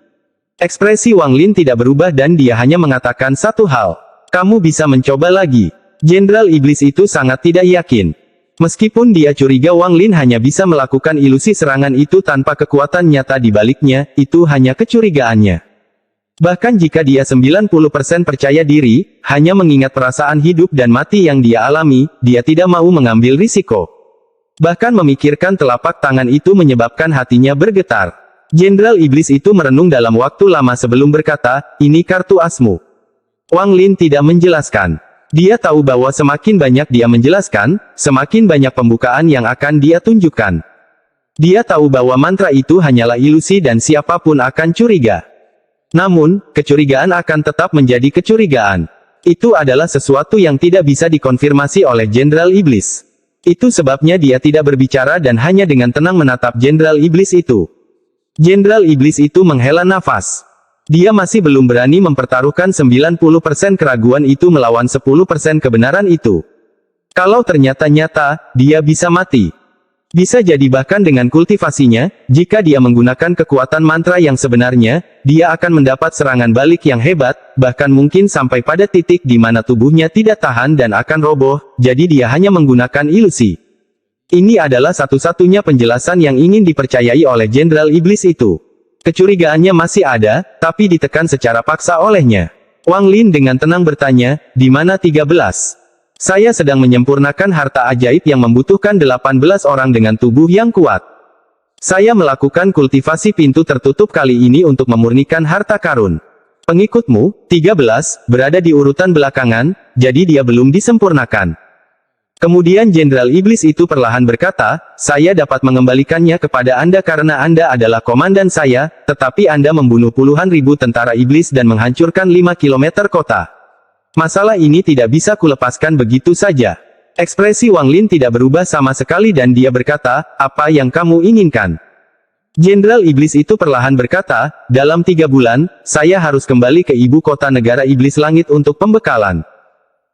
A: Ekspresi Wang Lin tidak berubah dan dia hanya mengatakan satu hal. Kamu bisa mencoba lagi. Jenderal Iblis itu sangat tidak yakin. Meskipun dia curiga Wang Lin hanya bisa melakukan ilusi serangan itu tanpa kekuatan nyata di baliknya, itu hanya kecurigaannya. Bahkan jika dia 90% percaya diri, hanya mengingat perasaan hidup dan mati yang dia alami, dia tidak mau mengambil risiko. Bahkan memikirkan telapak tangan itu menyebabkan hatinya bergetar. Jenderal Iblis itu merenung dalam waktu lama sebelum berkata, "Ini kartu asmu." Wang Lin tidak menjelaskan. Dia tahu bahwa semakin banyak dia menjelaskan, semakin banyak pembukaan yang akan dia tunjukkan. Dia tahu bahwa mantra itu hanyalah ilusi dan siapapun akan curiga. Namun, kecurigaan akan tetap menjadi kecurigaan. Itu adalah sesuatu yang tidak bisa dikonfirmasi oleh Jenderal Iblis. Itu sebabnya dia tidak berbicara dan hanya dengan tenang menatap Jenderal Iblis itu. Jenderal Iblis itu menghela nafas. Dia masih belum berani mempertaruhkan 90% keraguan itu melawan 10% kebenaran itu. Kalau ternyata nyata, dia bisa mati. Bisa jadi bahkan dengan kultivasinya, jika dia menggunakan kekuatan mantra yang sebenarnya, dia akan mendapat serangan balik yang hebat, bahkan mungkin sampai pada titik di mana tubuhnya tidak tahan dan akan roboh, jadi dia hanya menggunakan ilusi. Ini adalah satu-satunya penjelasan yang ingin dipercayai oleh Jenderal Iblis itu. Kecurigaannya masih ada, tapi ditekan secara paksa olehnya. Wang Lin dengan tenang bertanya, "Di mana 13? Saya sedang menyempurnakan harta ajaib yang membutuhkan 18 orang dengan tubuh yang kuat. Saya melakukan kultivasi pintu tertutup kali ini untuk memurnikan harta karun. Pengikutmu, 13, berada di urutan belakangan, jadi dia belum disempurnakan." Kemudian Jenderal Iblis itu perlahan berkata, "Saya dapat mengembalikannya kepada Anda karena Anda adalah komandan saya, tetapi Anda membunuh puluhan ribu tentara iblis dan menghancurkan 5 kilometer kota. Masalah ini tidak bisa kulepaskan begitu saja." Ekspresi Wang Lin tidak berubah sama sekali dan dia berkata, "Apa yang kamu inginkan?" Jenderal Iblis itu perlahan berkata, "Dalam 3 bulan, saya harus kembali ke ibu kota negara Iblis Langit untuk pembekalan.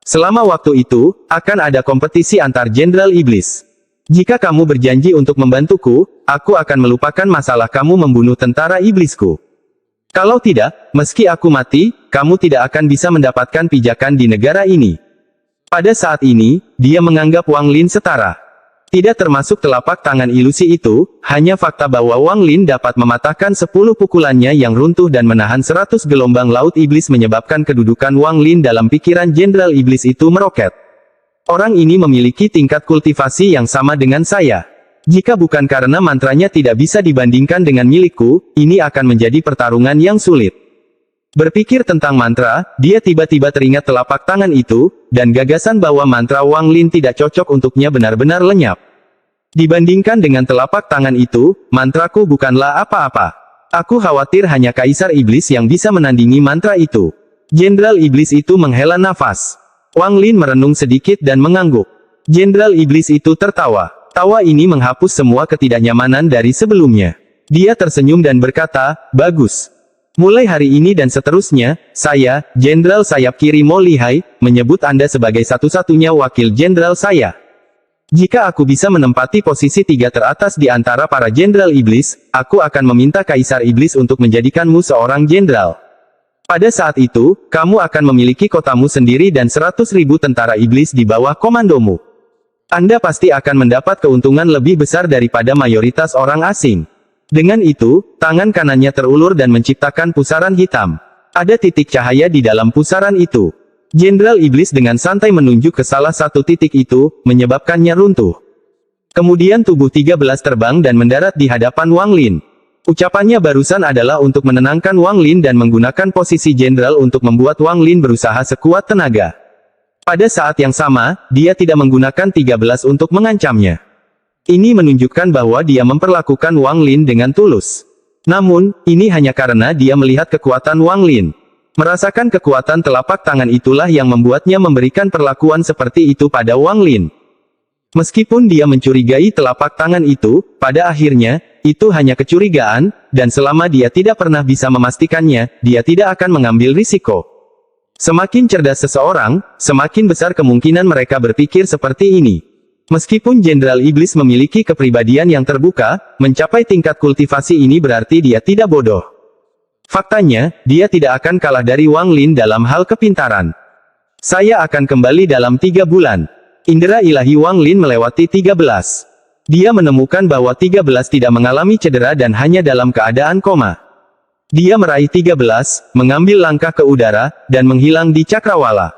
A: Selama waktu itu, akan ada kompetisi antar Jenderal Iblis. Jika kamu berjanji untuk membantuku, aku akan melupakan masalah kamu membunuh tentara iblisku. Kalau tidak, meski aku mati, kamu tidak akan bisa mendapatkan pijakan di negara ini." Pada saat ini, dia menganggap Wang Lin setara. Tidak termasuk telapak tangan ilusi itu, hanya fakta bahwa Wang Lin dapat mematahkan 10 pukulannya yang runtuh dan menahan 100 gelombang laut iblis menyebabkan kedudukan Wang Lin dalam pikiran Jenderal Iblis itu meroket. "Orang ini memiliki tingkat kultivasi yang sama dengan saya. Jika bukan karena mantranya tidak bisa dibandingkan dengan milikku, ini akan menjadi pertarungan yang sulit." Berpikir tentang mantra, dia tiba-tiba teringat telapak tangan itu, dan gagasan bahwa mantra Wang Lin tidak cocok untuknya benar-benar lenyap. Dibandingkan dengan telapak tangan itu, mantraku bukanlah apa-apa. Aku khawatir hanya Kaisar Iblis yang bisa menandingi mantra itu. Jenderal Iblis itu menghela nafas. Wang Lin merenung sedikit dan mengangguk. Jenderal Iblis itu tertawa. Tawa ini menghapus semua ketidaknyamanan dari sebelumnya. Dia tersenyum dan berkata, "Bagus. Mulai hari ini dan seterusnya, saya, Jenderal Sayap Kiri Mo Lihai, menyebut Anda sebagai satu-satunya wakil jenderal saya. Jika aku bisa menempati posisi 3 teratas di antara para Jenderal Iblis, aku akan meminta Kaisar Iblis untuk menjadikanmu seorang jenderal. Pada saat itu, kamu akan memiliki kotamu sendiri dan 100.000 tentara iblis di bawah komandomu. Anda pasti akan mendapat keuntungan lebih besar daripada mayoritas orang asing." Dengan itu, tangan kanannya terulur dan menciptakan pusaran hitam. Ada titik cahaya di dalam pusaran itu. Jenderal Iblis dengan santai menunjuk ke salah satu titik itu, menyebabkannya runtuh. Kemudian tubuh 13 terbang dan mendarat di hadapan Wang Lin. Ucapannya barusan adalah untuk menenangkan Wang Lin dan menggunakan posisi jenderal untuk membuat Wang Lin berusaha sekuat tenaga. Pada saat yang sama, dia tidak menggunakan 13 untuk mengancamnya. Ini menunjukkan bahwa dia memperlakukan Wang Lin dengan tulus. Namun, ini hanya karena dia melihat kekuatan Wang Lin. Merasakan kekuatan telapak tangan itulah yang membuatnya memberikan perlakuan seperti itu pada Wang Lin. Meskipun dia mencurigai telapak tangan itu, pada akhirnya, itu hanya kecurigaan, dan selama dia tidak pernah bisa memastikannya, dia tidak akan mengambil risiko. Semakin cerdas seseorang, semakin besar kemungkinan mereka berpikir seperti ini. Meskipun Jenderal Iblis memiliki kepribadian yang terbuka, mencapai tingkat kultivasi ini berarti dia tidak bodoh. Faktanya, dia tidak akan kalah dari Wang Lin dalam hal kepintaran. "Saya akan kembali dalam 3 bulan. Indera ilahi Wang Lin melewati 13. Dia menemukan bahwa 13 tidak mengalami cedera dan hanya dalam keadaan koma. Dia meraih 13, mengambil langkah ke udara, dan menghilang di cakrawala.